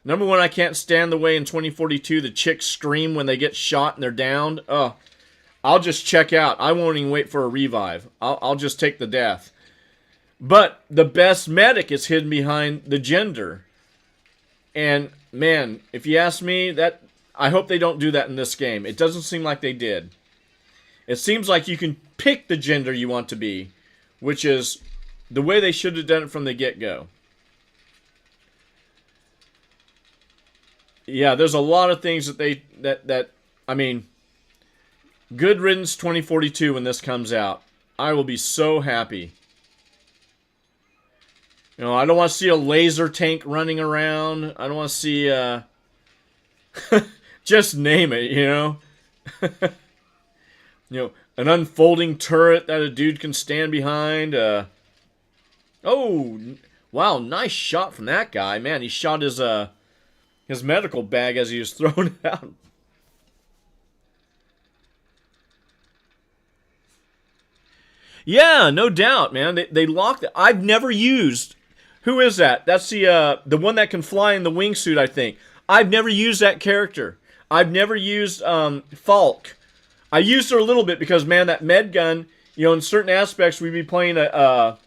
Number one, I can't stand the way in 2042 the chicks scream when they get shot and they're downed. Oh, I'll just check out. I won't even wait for a revive. I'll just take the death. But the best medic is hidden behind the gender. And, man, if you ask me, I hope they don't do that in this game. It doesn't seem like they did. It seems like you can pick the gender you want to be, which is the way they should have done it from the get-go. Yeah, there's a lot of things that I mean, good riddance 2042 when this comes out. I will be so happy. I don't want to see a laser tank running around. I don't want to see, just name it, an unfolding turret that a dude can stand behind. Oh, wow, nice shot from that guy. Man, he shot his medical bag as he was throwing it out. Yeah, no doubt, man. They locked it. I've never used... Who is that? That's the one that can fly in the wingsuit, I think. I've never used that character. I've never used Falk. I used her a little bit because, man, that med gun, in certain aspects, we'd be playing a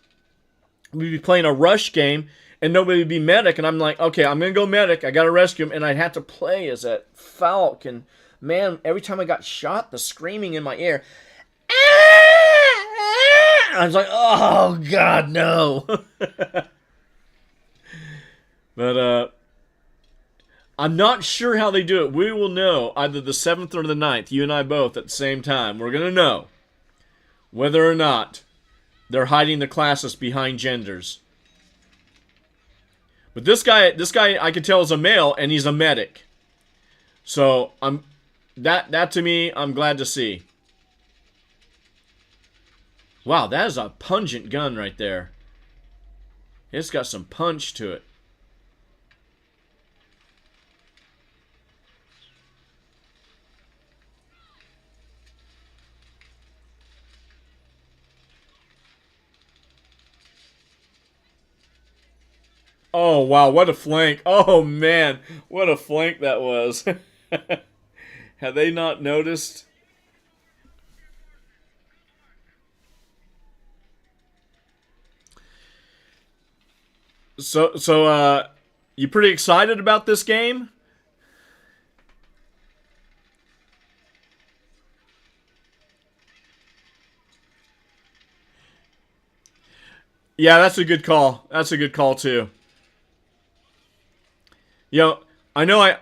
rush game, and nobody would be medic, and I'm like, okay, I'm going to go medic. I got to rescue him, and I'd have to play as that Falk. And, man, every time I got shot, the screaming in my ear. I was like, oh, God, no. But, I'm not sure how they do it. We will know either the 7th or the 9th, you and I both, at the same time. We're going to know whether or not they're hiding the classes behind genders. But this guy I can tell is a male, and he's a medic. So, that to me, I'm glad to see. Wow, that is a pungent gun right there. It's got some punch to it. Oh, wow, what a flank. Oh, man, what a flank that was. Have they not noticed? So, you pretty excited about this game? Yeah, that's a good call. That's a good call, too. I know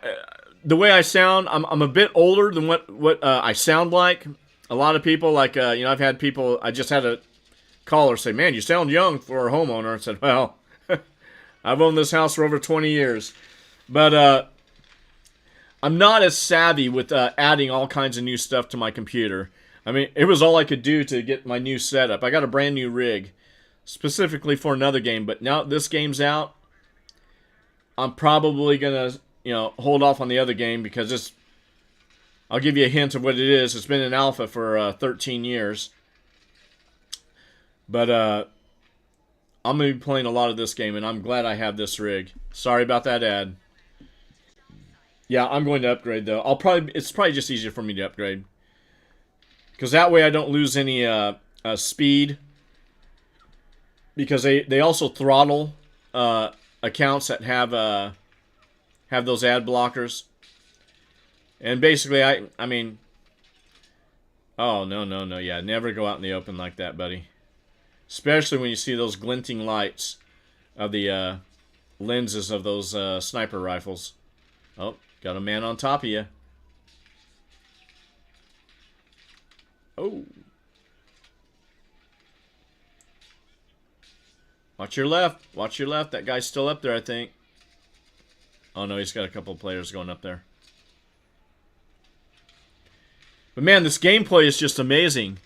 the way I sound, I'm a bit older than what I sound like. a lot of people, like, I've had people, I just had a caller say, man, you sound young for a homeowner. I said, well, I've owned this house for over 20 years. But I'm not as savvy with adding all kinds of new stuff to my computer. I mean, it was all I could do to get my new setup. I got a brand new rig specifically for another game, but now this game's out, I'm probably going to, hold off on the other game because I'll give you a hint of what it is. It's been in alpha for 13 years. But I'm going to be playing a lot of this game, and I'm glad I have this rig. Sorry about that ad. Yeah, I'm going to upgrade, though. It's probably just easier for me to upgrade. Because that way I don't lose any speed. Because they also throttle accounts that have those ad blockers. And basically, I mean... Oh, no. Yeah, never go out in the open like that, buddy. Especially when you see those glinting lights of the lenses of those sniper rifles. Oh, got a man on top of you. Oh. Watch your left. Watch your left. That guy's still up there, I think. Oh, no, he's got a couple of players going up there. But, man, this gameplay is just amazing.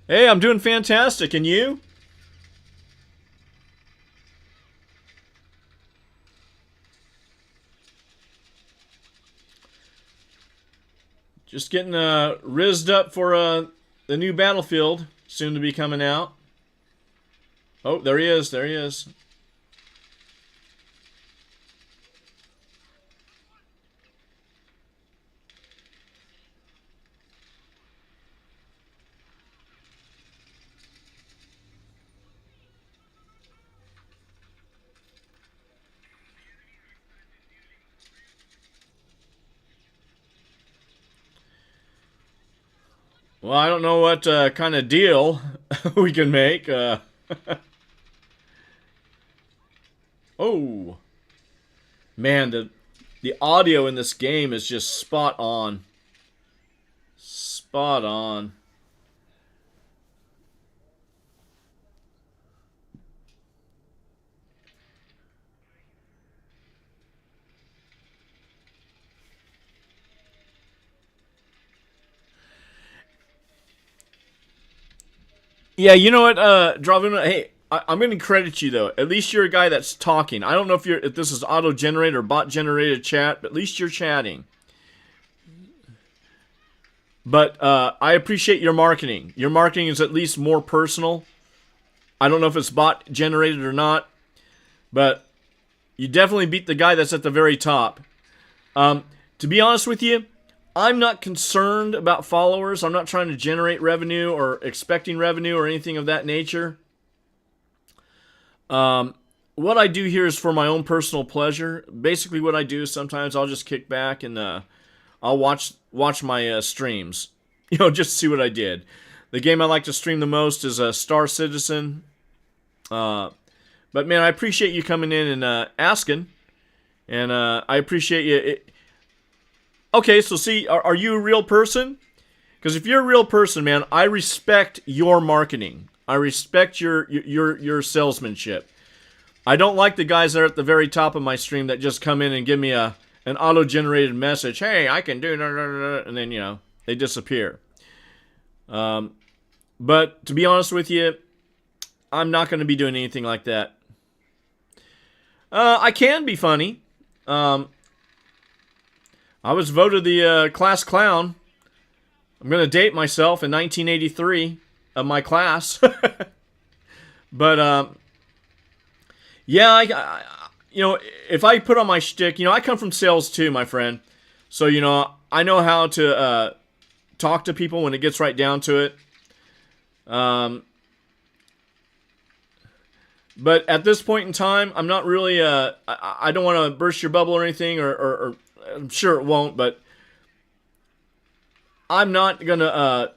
Hey, I'm doing fantastic. And you? Just getting rizzed up for the new Battlefield. Soon to be coming out. Oh, there he is. There he is. Well, I don't know what kind of deal we can make. Oh. Man, the audio in this game is just spot on. Spot on. Yeah, you know what, Dravuna, hey, I'm going to credit you, though. At least you're a guy that's talking. I don't know if this is auto-generated or bot-generated chat, but at least you're chatting. But I appreciate your marketing. Your marketing is at least more personal. I don't know if it's bot-generated or not, but you definitely beat the guy that's at the very top. To be honest with you, I'm not concerned about followers. I'm not trying to generate revenue or expecting revenue or anything of that nature. What I do here is for my own personal pleasure. Basically what I do is sometimes I'll just kick back and I'll watch my streams. Just to see what I did. The game I like to stream the most is Star Citizen. But man, I appreciate you coming in and asking. And I appreciate you... Okay, so see, are you a real person? Because if you're a real person, man, I respect your marketing. I respect your salesmanship. I don't like the guys that are at the very top of my stream that just come in and give me an auto-generated message. Hey, I can do... And then, they disappear. But to be honest with you, I'm not going to be doing anything like that. I can be funny. I was voted the class clown. I'm going to date myself in 1983 of my class. But, yeah, if I put on my shtick, I come from sales too, my friend. So, I know how to talk to people when it gets right down to it. But at this point in time, I'm not really, I don't want to burst your bubble or anything, or I'm sure it won't, but I'm not going to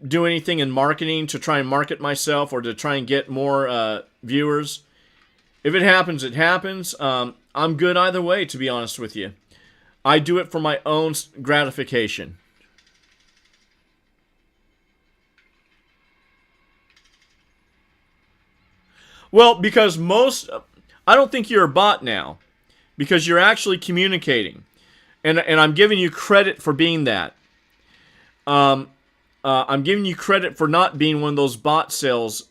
do anything in marketing to try and market myself or to try and get more viewers. If it happens, it happens. I'm good either way, to be honest with you. I do it for my own gratification. Well, because I don't think you're a bot now, because you're actually communicating, and I'm giving you credit for being that. I'm giving you credit for not being one of those bot sales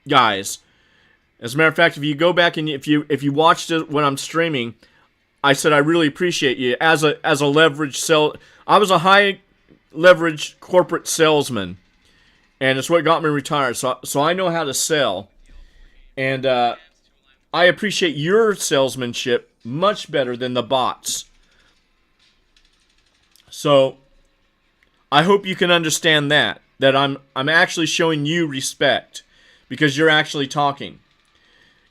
guys. As a matter of fact, if you go back and if you watched it when I'm streaming, I said I really appreciate you as a leverage sell. I was a high leverage corporate salesman, and it's what got me retired. So I know how to sell, and I appreciate your salesmanship much better than the bots. So I hope you can understand that I'm actually showing you respect because you're actually talking.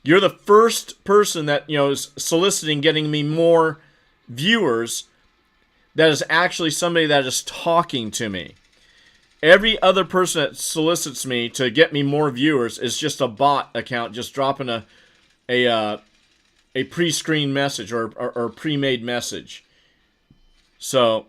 You're the first person that, is soliciting getting me more viewers that is actually somebody that is talking to me. Every other person that solicits me to get me more viewers is just a bot account just dropping a pre-screened message or a pre-made message. So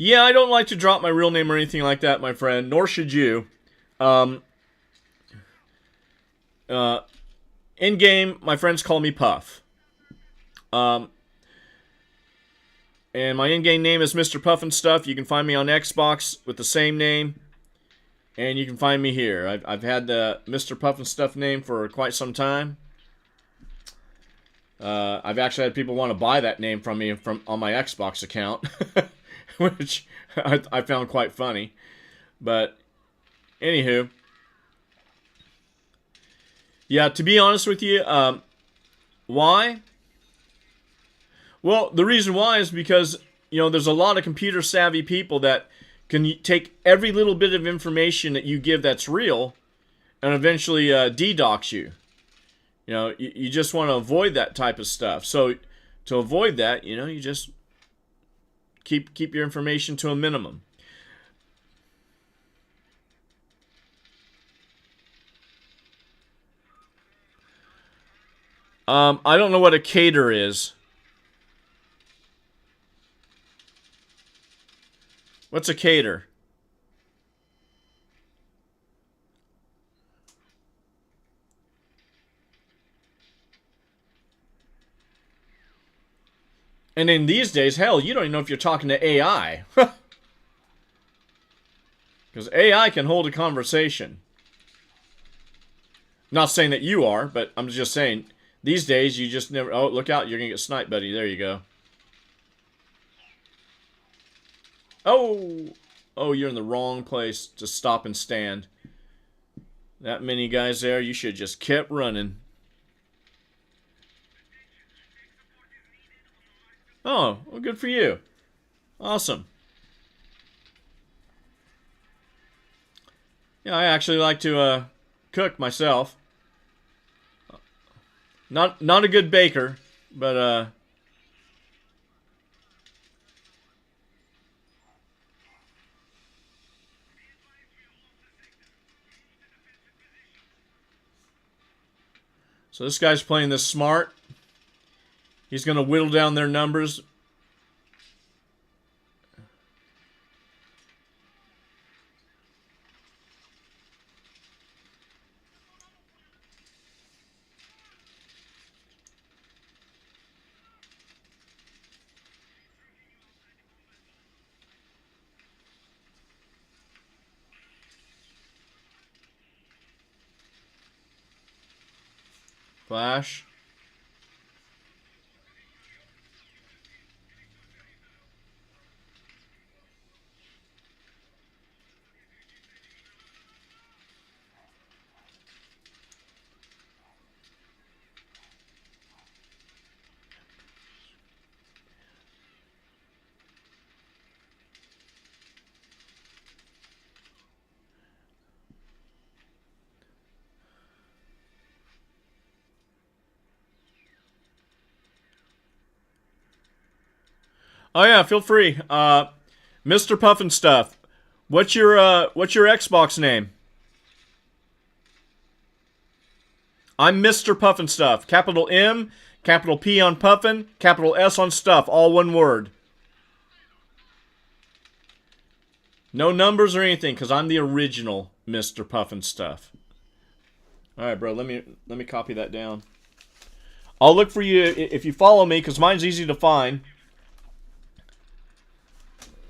yeah, I don't like to drop my real name or anything like that, my friend, nor should you. In-game, my friends call me Puff. And my in-game name is Mr. Puff and Stuff. You can find me on Xbox with the same name. And you can find me here. I've had the Mr. Puff and Stuff name for quite some time. I've actually had people want to buy that name from me on my Xbox account. Which I found quite funny. But, anywho. Yeah, to be honest with you, why? Well, the reason why is because, there's a lot of computer savvy people that can take every little bit of information that you give that's real and eventually DDoS you. You just want to avoid that type of stuff. So, to avoid that, you just keep your information to a minimum. I don't know what a cater is. What's a cater? And in these days, hell, you don't even know if you're talking to AI. Because AI can hold a conversation. Not saying that you are, but I'm just saying, these days, you just never... Oh, look out, you're going to get sniped, buddy. There you go. Oh! Oh, you're in the wrong place to stop and stand. That many guys there, you should just kept running. Oh, well, good for you. Awesome. Yeah, I actually like to cook myself. Not a good baker, but so this guy's playing this smart. He's going to whittle down their numbers. Flash. Oh yeah, feel free. Mr. Puffin Stuff. What's your Xbox name? I'm Mr. Puffin Stuff. Capital M, capital P on Puffin, capital S on Stuff, all one word. No numbers or anything, because I'm the original Mr. Puffin Stuff. Alright, bro, let me copy that down. I'll look for you if you follow me, because mine's easy to find.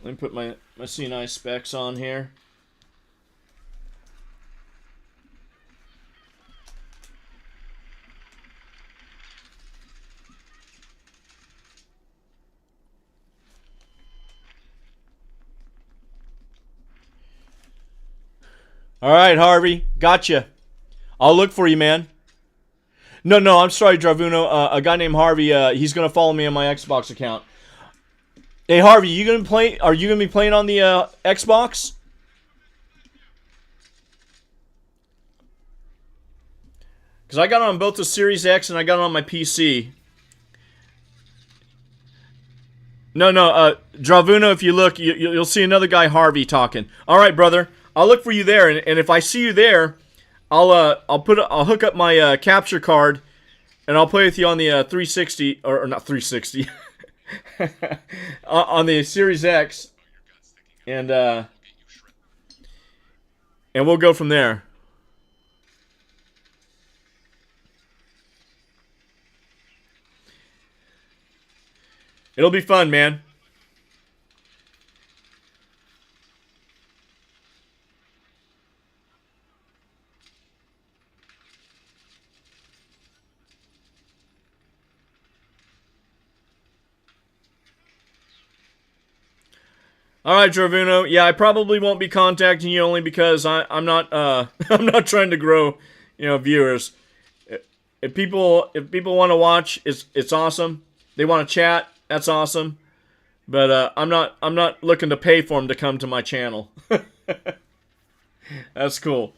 Let me put my CNI specs on here. All right, Harvey, gotcha. I'll look for you, man. No, I'm sorry, Dravuno. A guy named Harvey. He's gonna follow me on my Xbox account. Hey, Harvey, you gonna play? Are you gonna be playing on the Xbox? Because I got it on both the Series X and I got it on my PC. No, Dravuno. If you look, you'll see another guy, Harvey, talking. All right, brother. I'll look for you there, and if I see you there, I'll hook up my capture card, and I'll play with you on the 360 or not 360, on the Series X, and we'll go from there. It'll be fun, man. Alright, Dravuno. Yeah, I probably won't be contacting you only because I'm not I'm not trying to grow, viewers. If people want to watch, it's awesome. They want to chat, that's awesome. But I'm not looking to pay for them to come to my channel. That's cool.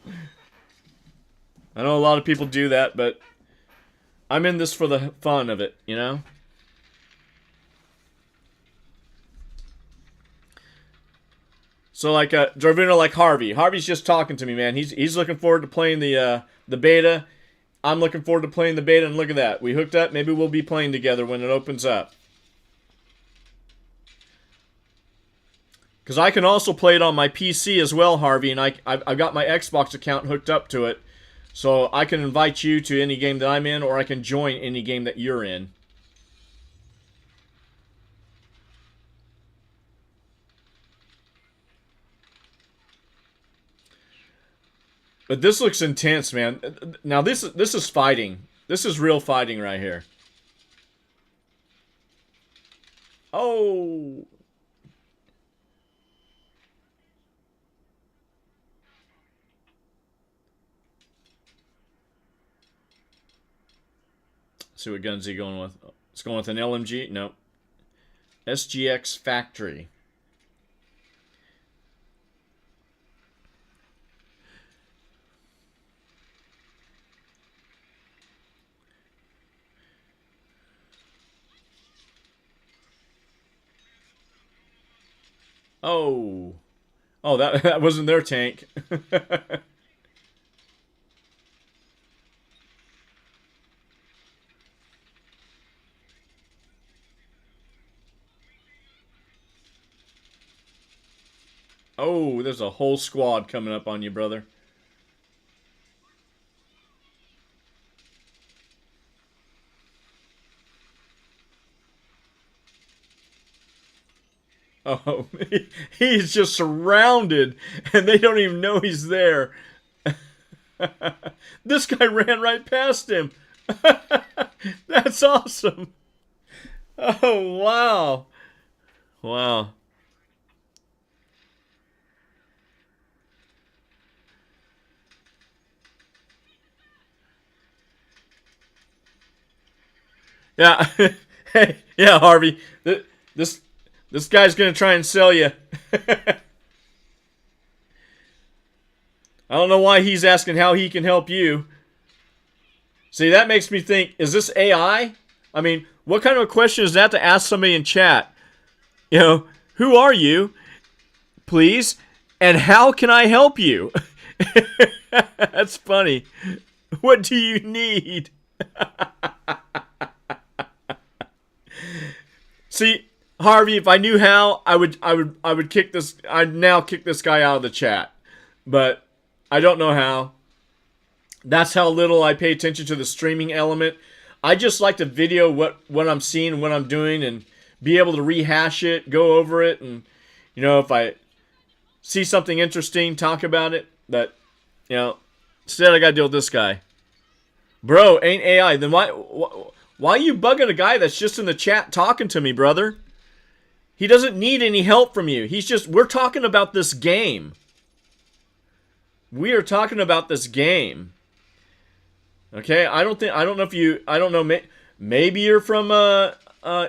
I know a lot of people do that, but I'm in this for the fun of it, you know? So like Dravuno, like Harvey. Harvey's just talking to me, man. He's looking forward to playing the beta. I'm looking forward to playing the beta, and look at that. We hooked up. Maybe we'll be playing together when it opens up. Because I can also play it on my PC as well, Harvey, and I've got my Xbox account hooked up to it. So I can invite you to any game that I'm in, or I can join any game that you're in. But this looks intense, man. Now this is fighting. This is real fighting right here. Oh. Let's see what guns he going with. It's going with an LMG. No. SGX Factory. Oh. Oh, that wasn't their tank. Oh, there's a whole squad coming up on you, brother. Oh, he's just surrounded, and they don't even know he's there. This guy ran right past him. That's awesome. Oh, wow. Wow. Yeah. Hey, yeah, Harvey. This guy's gonna try and sell you. I don't know why he's asking how he can help you. See, that makes me think, is this AI? I mean, what kind of a question is that to ask somebody in chat? You know, who are you, please, and how can I help you? That's funny. What do you need? See, Harvey, if I knew how, I would kick this. I'd now kick this guy out of the chat, but I don't know how. That's how little I pay attention to the streaming element. I just like to video what I'm seeing, what I'm doing, and be able to rehash it, go over it, and you know, if I see something interesting, talk about it. But you know, instead I gotta deal with this guy. Bro, ain't AI. Then why are you bugging a guy that's just in the chat talking to me, brother? He doesn't need any help from you. We're talking about this game. We are talking about this game. Okay, I don't know, maybe you're from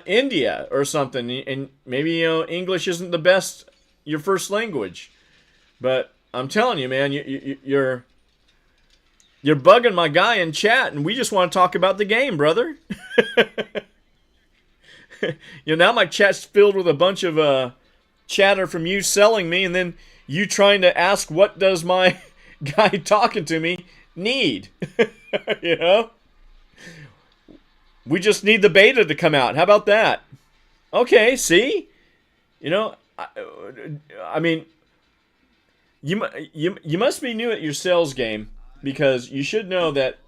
India or something, and maybe, you know, English isn't the best, your first language. But I'm telling you, man, you're bugging my guy in chat, and we just want to talk about the game, brother. You know, now my chat's filled with a bunch of chatter from you selling me, and then you trying to ask, what does my guy talking to me need? You know? We just need the beta to come out. How about that? Okay, see? You know, I mean, you must be new at your sales game, because you should know that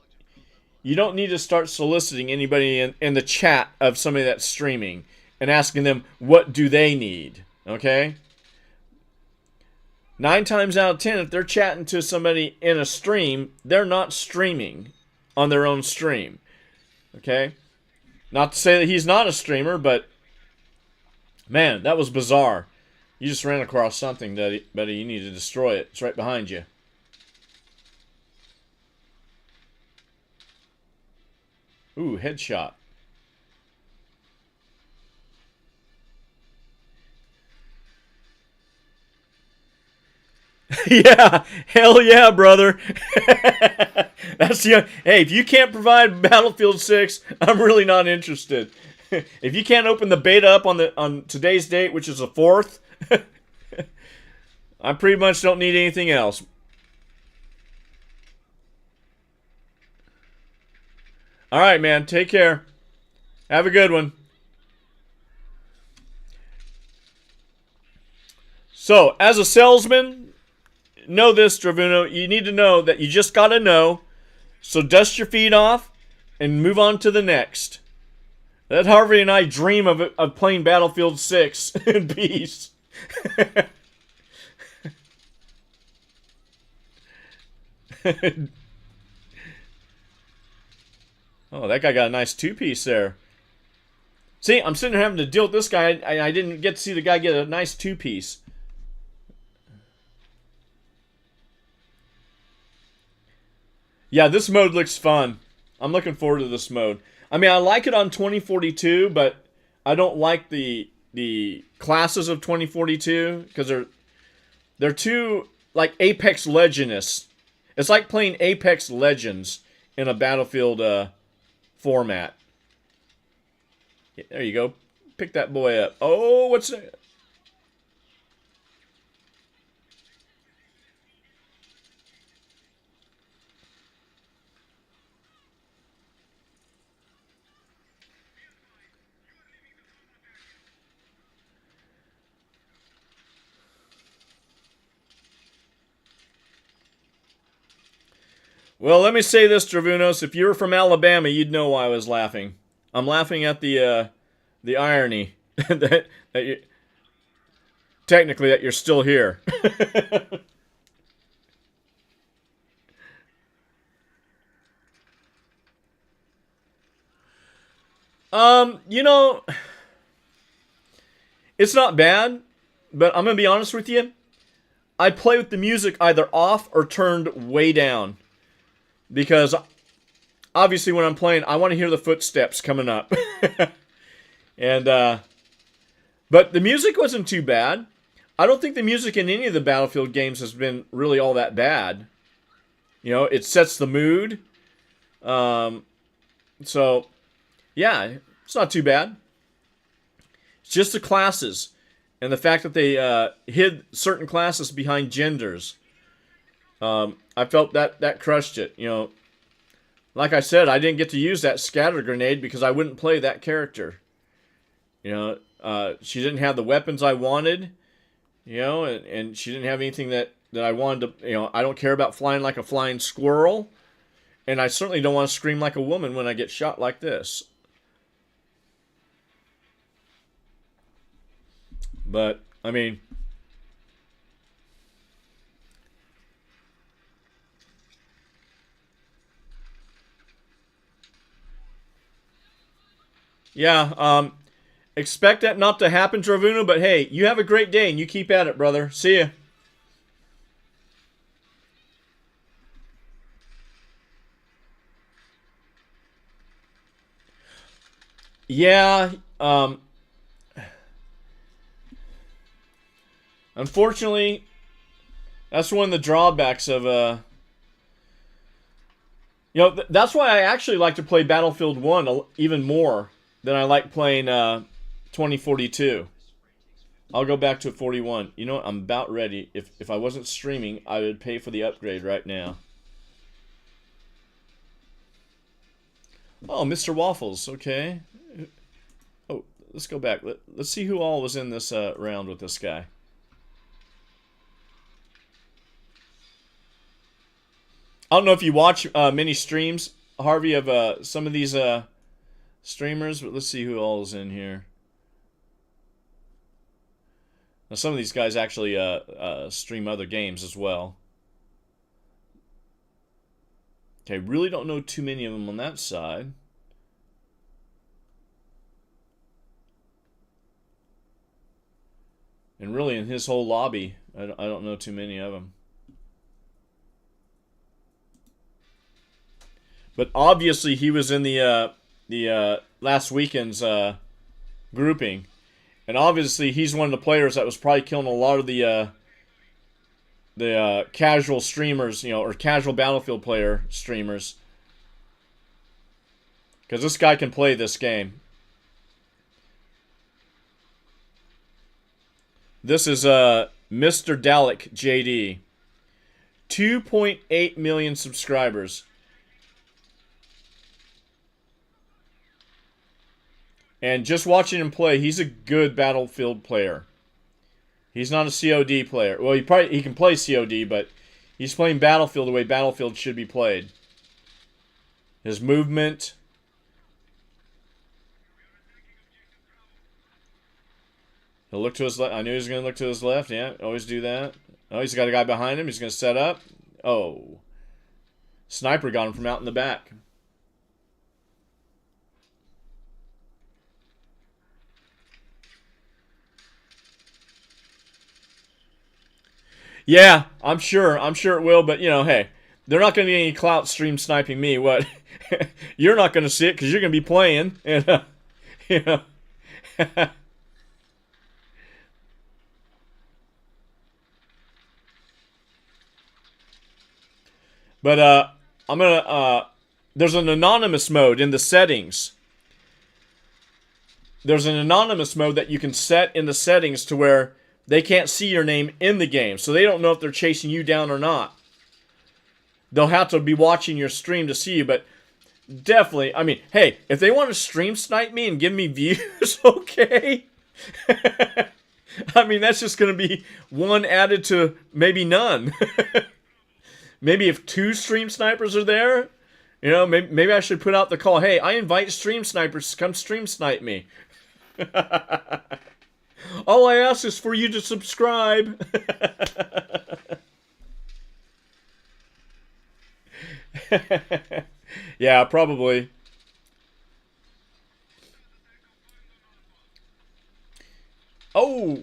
you don't need to start soliciting anybody in the chat of somebody that's streaming and asking them, what do they need? Okay? 9 times out of 10, if they're chatting to somebody in a stream, they're not streaming on their own stream. Okay? Not to say that he's not a streamer, but man, that was bizarre. You just ran across something that you need to destroy it. It's right behind you. Ooh, headshot. Yeah, hell yeah, brother. That's the hey, if you can't provide Battlefield 6, I'm really not interested. If you can't open the beta up on today's date, which is the 4th, I pretty much don't need anything else. All right, man, take care. Have a good one. So, as a salesman, know this, Dravuno. You need to know that you just got to know. So dust your feet off and move on to the next. That Harvey and I dream of playing Battlefield 6 in peace. Oh, that guy got a nice 2-piece there. See, I'm sitting here having to deal with this guy. I didn't get to see the guy get a nice 2-piece. Yeah, this mode looks fun. I'm looking forward to this mode. I mean, I like it on 2042, but I don't like the classes of 2042 because they're too like Apex Legends. It's like playing Apex Legends in a Battlefield format. Yeah, there you go. Pick that boy up. Oh, what's that? Well, let me say this, Dravunos. If you were from Alabama, you'd know why I was laughing. I'm laughing at the irony that you, technically that you're still here. You know, it's not bad, but I'm gonna be honest with you. I play with the music either off or turned way down. Because, obviously, when I'm playing, I want to hear the footsteps coming up. And, but the music wasn't too bad. I don't think the music in any of the Battlefield games has been really all that bad. You know, it sets the mood. So, yeah, it's not too bad. It's just the classes. And the fact that they hid certain classes behind genders. I felt that crushed it. You know, like I said, I didn't get to use that scatter grenade because I wouldn't play that character. You know, she didn't have the weapons I wanted. You know, and she didn't have anything that I wanted to. You know, I don't care about flying like a flying squirrel, and I certainly don't want to scream like a woman when I get shot like this. But I mean. Yeah, expect that not to happen, Dravuno, but hey, you have a great day and you keep at it, brother. See ya. Yeah, unfortunately, that's one of the drawbacks of, you know, that's why I actually like to play Battlefield 1 even more than I like playing 2042. I'll go back to 41. You know what? I'm about ready. If I wasn't streaming, I would pay for the upgrade right now. Oh, Mr. Waffles. Okay. Oh, let's go back. Let's see who all was in this round with this guy. I don't know if you watch many streams, Harvey, of some of these streamers, but let's see who all is in here. Now, some of these guys actually stream other games as well. Okay, really don't know too many of them on that side. And really, in his whole lobby, I don't know too many of them. But obviously, he was in the last weekend's grouping, and obviously, he's one of the players that was probably killing a lot of the casual streamers, you know, or casual Battlefield player streamers, because this guy can play this game. This is Mr. Dalek JD, 2.8 million subscribers. And just watching him play, he's a good Battlefield player. He's not a COD player. Well, he can play COD, but he's playing Battlefield the way Battlefield should be played. His movement. He'll look to his left. I knew he was going to look to his left. Yeah, always do that. Oh, he's got a guy behind him. He's going to set up. Oh. Sniper got him from out in the back. Yeah, I'm sure it will, but, you know, hey, they're not going to get any clout stream sniping me. What? You're not going to see it because you're going to be playing, and, you know. But, I'm going to, there's an anonymous mode in the settings. There's an anonymous mode that you can set in the settings to where they can't see your name in the game, so they don't know if they're chasing you down or not. They'll have to be watching your stream to see you, but definitely, I mean, hey, if they want to stream snipe me and give me views, okay. I mean, that's just going to be one added to maybe none. Maybe if 2 stream snipers are there, you know, maybe I should put out the call, hey, I invite stream snipers to come stream snipe me. All I ask is for you to subscribe. Yeah, probably. Oh.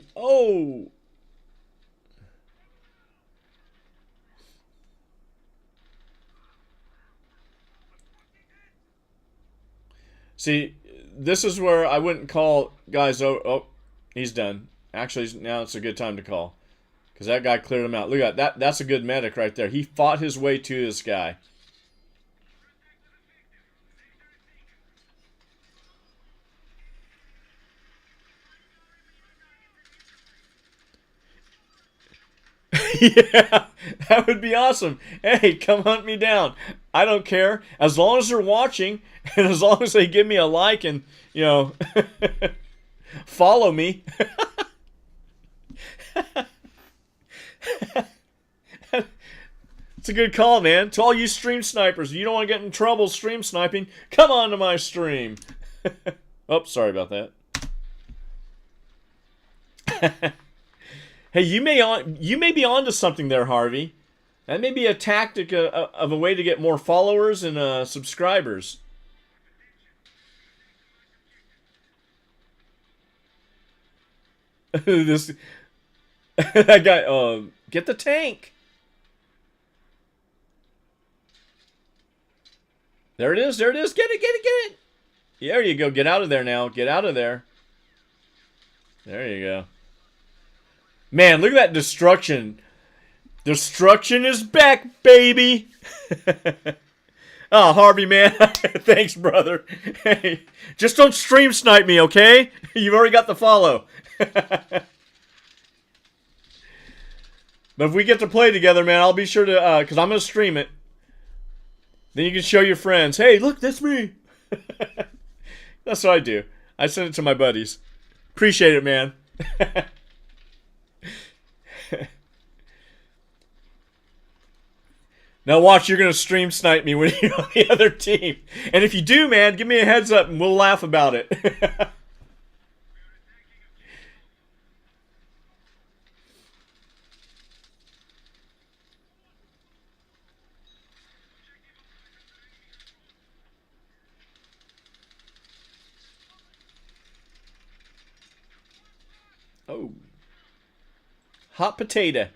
See, this is where I wouldn't call guys. Oh, he's done. Actually, now it's a good time to call. Because that guy cleared him out. Look at that. That's a good medic right there. He fought his way to this guy. Yeah, that would be awesome. Hey, come hunt me down. I don't care. As long as they're watching, and as long as they give me a like and, you know, follow me. It's a good call, man. To all you stream snipers, if you don't want to get in trouble stream sniping, come on to my stream. Oh, sorry about that. Hey, you may be onto something there, Harvey. That may be a tactic of a way to get more followers and subscribers. That guy. Get the tank. There it is. There it is. Get it. Get it. Get it. There you go. Get out of there now. Get out of there. There you go. Man, look at that destruction. Destruction is back, baby. Oh, Harvey, man. Thanks, brother. Hey, just don't stream snipe me, okay? You've already got the follow. But if we get to play together, man, I'll be sure to, because I'm going to stream it. Then you can show your friends. Hey, look, that's me. That's what I do. I send it to my buddies. Appreciate it, man. Now watch, you're going to stream snipe me when you're on the other team. And if you do, man, give me a heads up and we'll laugh about it. Oh. Hot potato.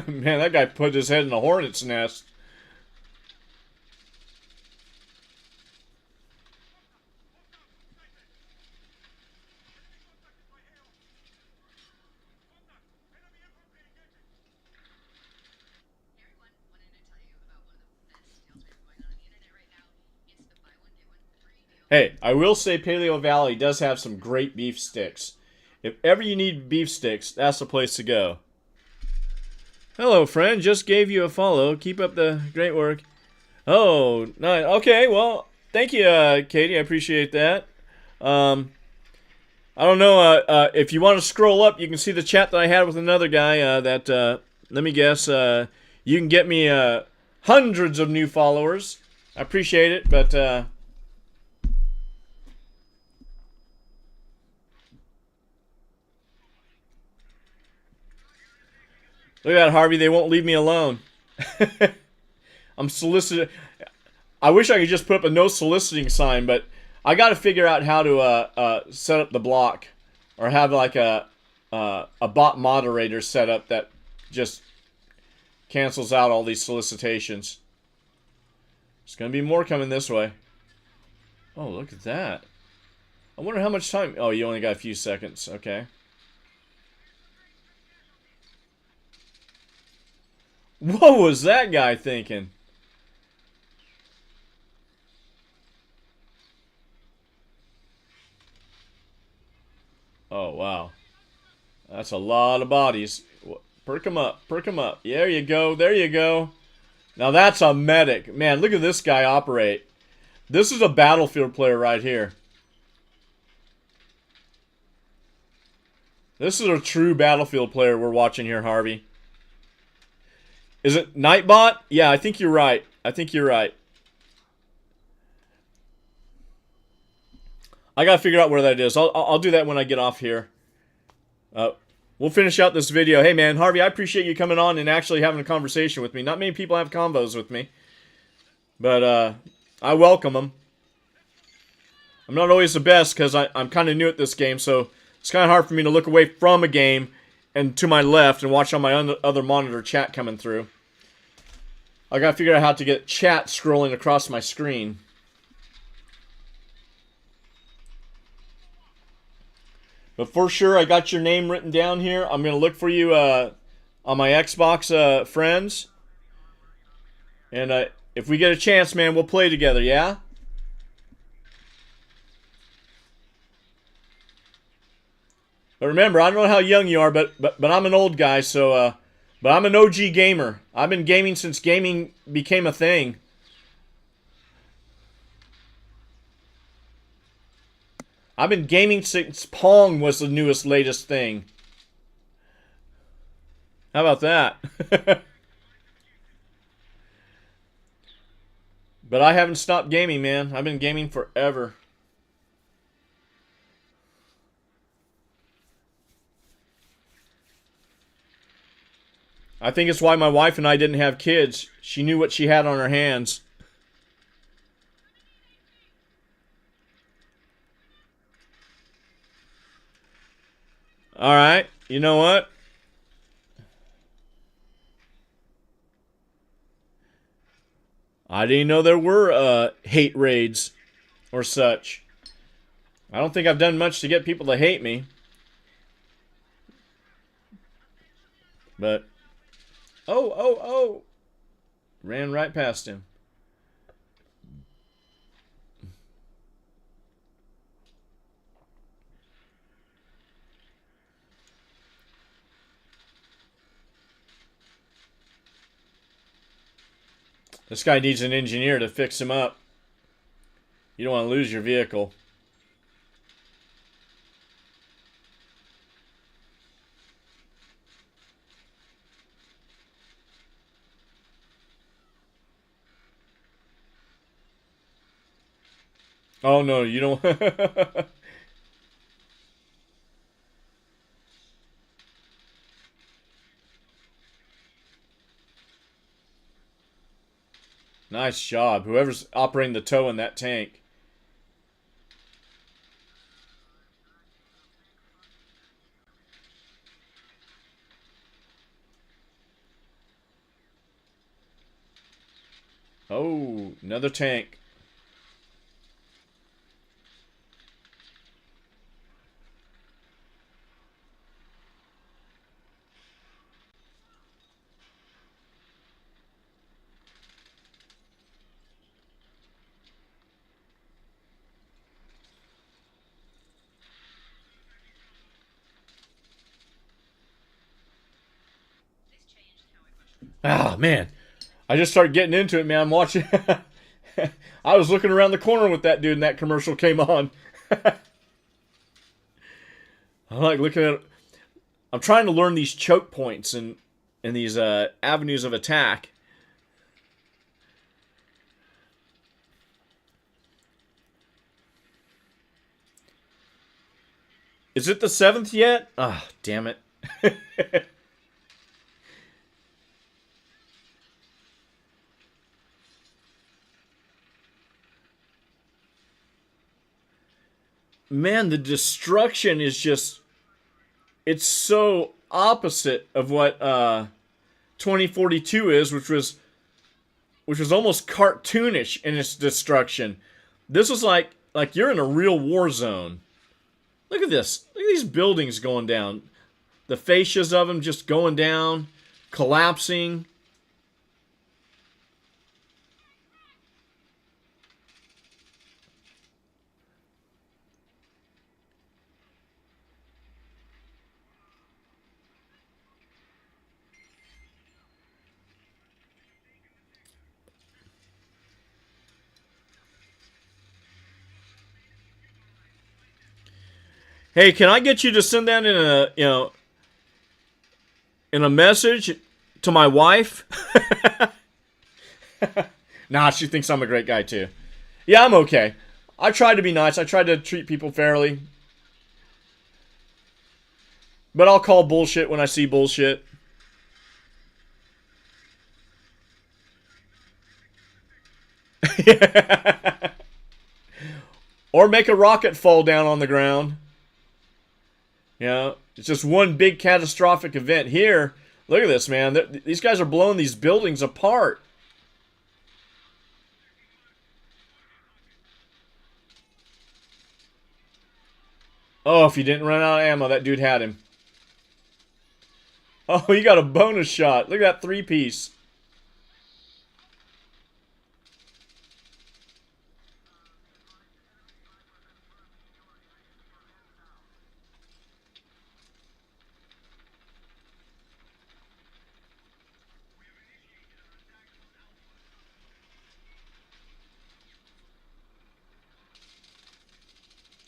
Man, that guy put his head in a hornet's nest. Hey, I will say Paleo Valley does have some great beef sticks. If ever you need beef sticks, that's the place to go. Hello, friend. Just gave you a follow. Keep up the great work. Oh, nice. Okay, well, thank you, Katie. I appreciate that. I don't know. If you want to scroll up, you can see the chat that I had with another guy. Let me guess, you can get me hundreds of new followers. I appreciate it, but... Look at that, Harvey. They won't leave me alone. I'm soliciting. I wish I could just put up a no soliciting sign, but I got to figure out how to set up the block, or have like a bot moderator set up that just cancels out all these solicitations. There's gonna be more coming this way. Oh, look at that. I wonder how much time. Oh, you only got a few seconds. Okay. What was that guy thinking? Oh, wow. That's a lot of bodies. Perk them up. Perk them up. There you go. There you go. Now that's a medic. Man, look at this guy operate. This is a Battlefield player right here. This is a true Battlefield player we're watching here, Harvey. Is it Nightbot? Yeah, I think you're right. I think you're right. I gotta figure out where that is. I'll do that when I get off here. We'll finish out this video. Hey, man, Harvey, I appreciate you coming on and actually having a conversation with me. Not many people have convos with me. But I welcome them. I'm not always the best because I'm kind of new at this game, so it's kind of hard for me to look away from a game and to my left and watch on my other monitor chat coming through. I gotta figure out how to get chat scrolling across my screen. But for sure, I got your name written down here. I'm gonna look for you on my Xbox friends. And if we get a chance, man, we'll play together, yeah? But remember, I don't know how young you are, but I'm an old guy, so but I'm an OG gamer. I've been gaming since gaming became a thing. I've been gaming since Pong was the newest, latest thing. How about that? But I haven't stopped gaming, man. I've been gaming forever. I think it's why my wife and I didn't have kids. She knew what she had on her hands. Alright, you know what? I didn't know there were hate raids or such. I don't think I've done much to get people to hate me. But oh. Ran right past him. This guy needs an engineer to fix him up. You don't want to lose your vehicle. Oh no, you don't. Nice job, whoever's operating the tow in that tank. Oh, another tank. Ah, man. I just started getting into it, man. I'm watching. I was looking around the corner with that dude and that commercial came on. I'm like looking at. I'm trying to learn these choke points and these avenues of attack. Is it the 7th yet? Ah, oh, damn it. Man, the destruction is just... It's so opposite of what 2042 is, which was almost cartoonish in its destruction. This was like you're in a real war zone. Look at this. Look at these buildings going down. The fascias of them just going down, collapsing. Hey, can I get you to send that in a message to my wife? Nah, she thinks I'm a great guy too. Yeah, I'm okay. I try to be nice. I try to treat people fairly. But I'll call bullshit when I see bullshit. Or make a rocket fall down on the ground. You know, it's just one big catastrophic event. Here, look at this, man. These guys are blowing these buildings apart. Oh, if he didn't run out of ammo, that dude had him. Oh, you got a bonus shot. Look at that 3-piece.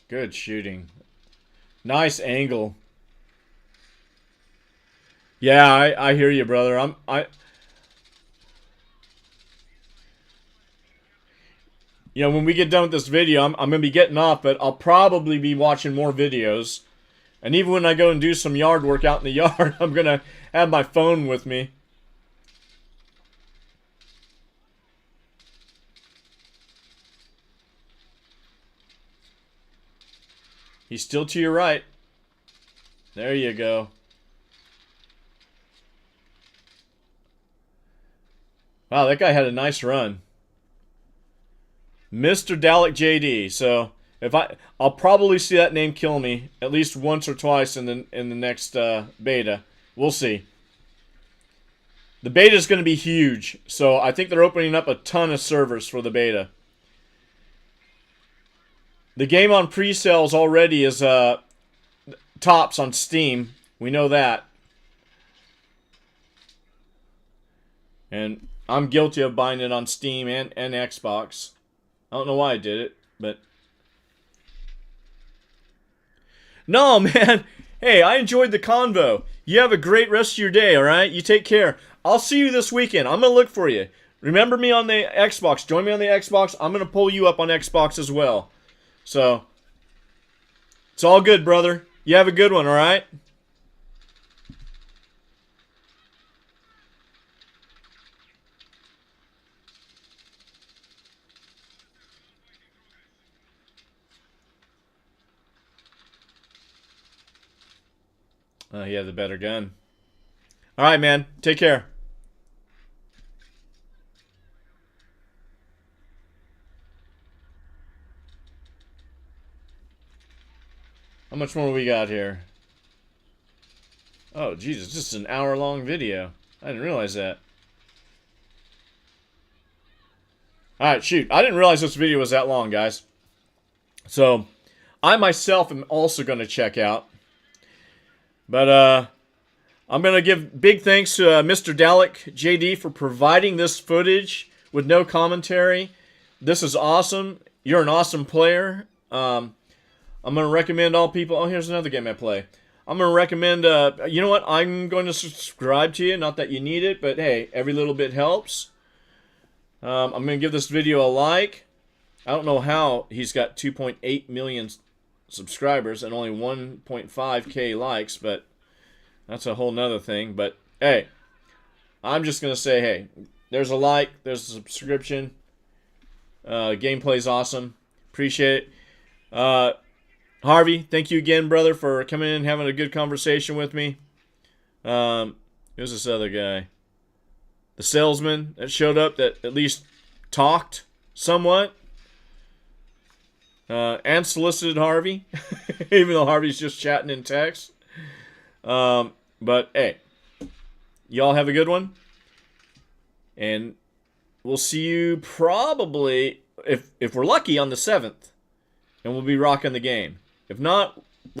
Good shooting. Nice angle. Yeah, I hear you, brother. You know, when we get done with this video, I'm gonna be getting off, but I'll probably be watching more videos. And even when I go and do some yard work out in the yard, I'm gonna have my phone with me. He's still to your right. There you go. Wow, that guy had a nice run. Mr. Dalek JD. So if I'll probably see that name kill me at least once or twice in the next beta. We'll see. The beta is going to be huge, so I think they're opening up a ton of servers for the beta. The game on pre-sales already is tops on Steam. We know that. And I'm guilty of buying it on Steam and Xbox. I don't know why I did it, but... No, man! Hey, I enjoyed the convo. You have a great rest of your day, alright? You take care. I'll see you this weekend. I'm gonna look for you. Remember me on the Xbox. Join me on the Xbox. I'm gonna pull you up on Xbox as well. So, it's all good, brother. You have a good one, alright? He had the better gun. Alright, man. Take care. How much more we got here? Oh, Jesus. This is an hour-long video. I didn't realize that. Alright, shoot. I didn't realize this video was that long, guys. So, I myself am also going to check out. But, I'm going to give big thanks to Mr. Dalek JD for providing this footage with no commentary. This is awesome. You're an awesome player. I'm going to recommend all people... Oh, here's another game I play. I'm going to recommend... you know what? I'm going to subscribe to you. Not that you need it, but hey, every little bit helps. I'm going to give this video a like. I don't know how he's got 2.8 million subscribers and only 1.5k likes, but that's a whole nother thing. But hey, I'm just going to say, hey, there's a like, there's a subscription. Gameplay's awesome. Appreciate it. Harvey, thank you again, brother, for coming in and having a good conversation with me. Who's this other guy? The salesman that showed up that at least talked somewhat. And solicited Harvey. Even though Harvey's just chatting in text. But, hey. Y'all have a good one. And we'll see you probably, if we're lucky, on the 7th. And we'll be rocking the game. If not,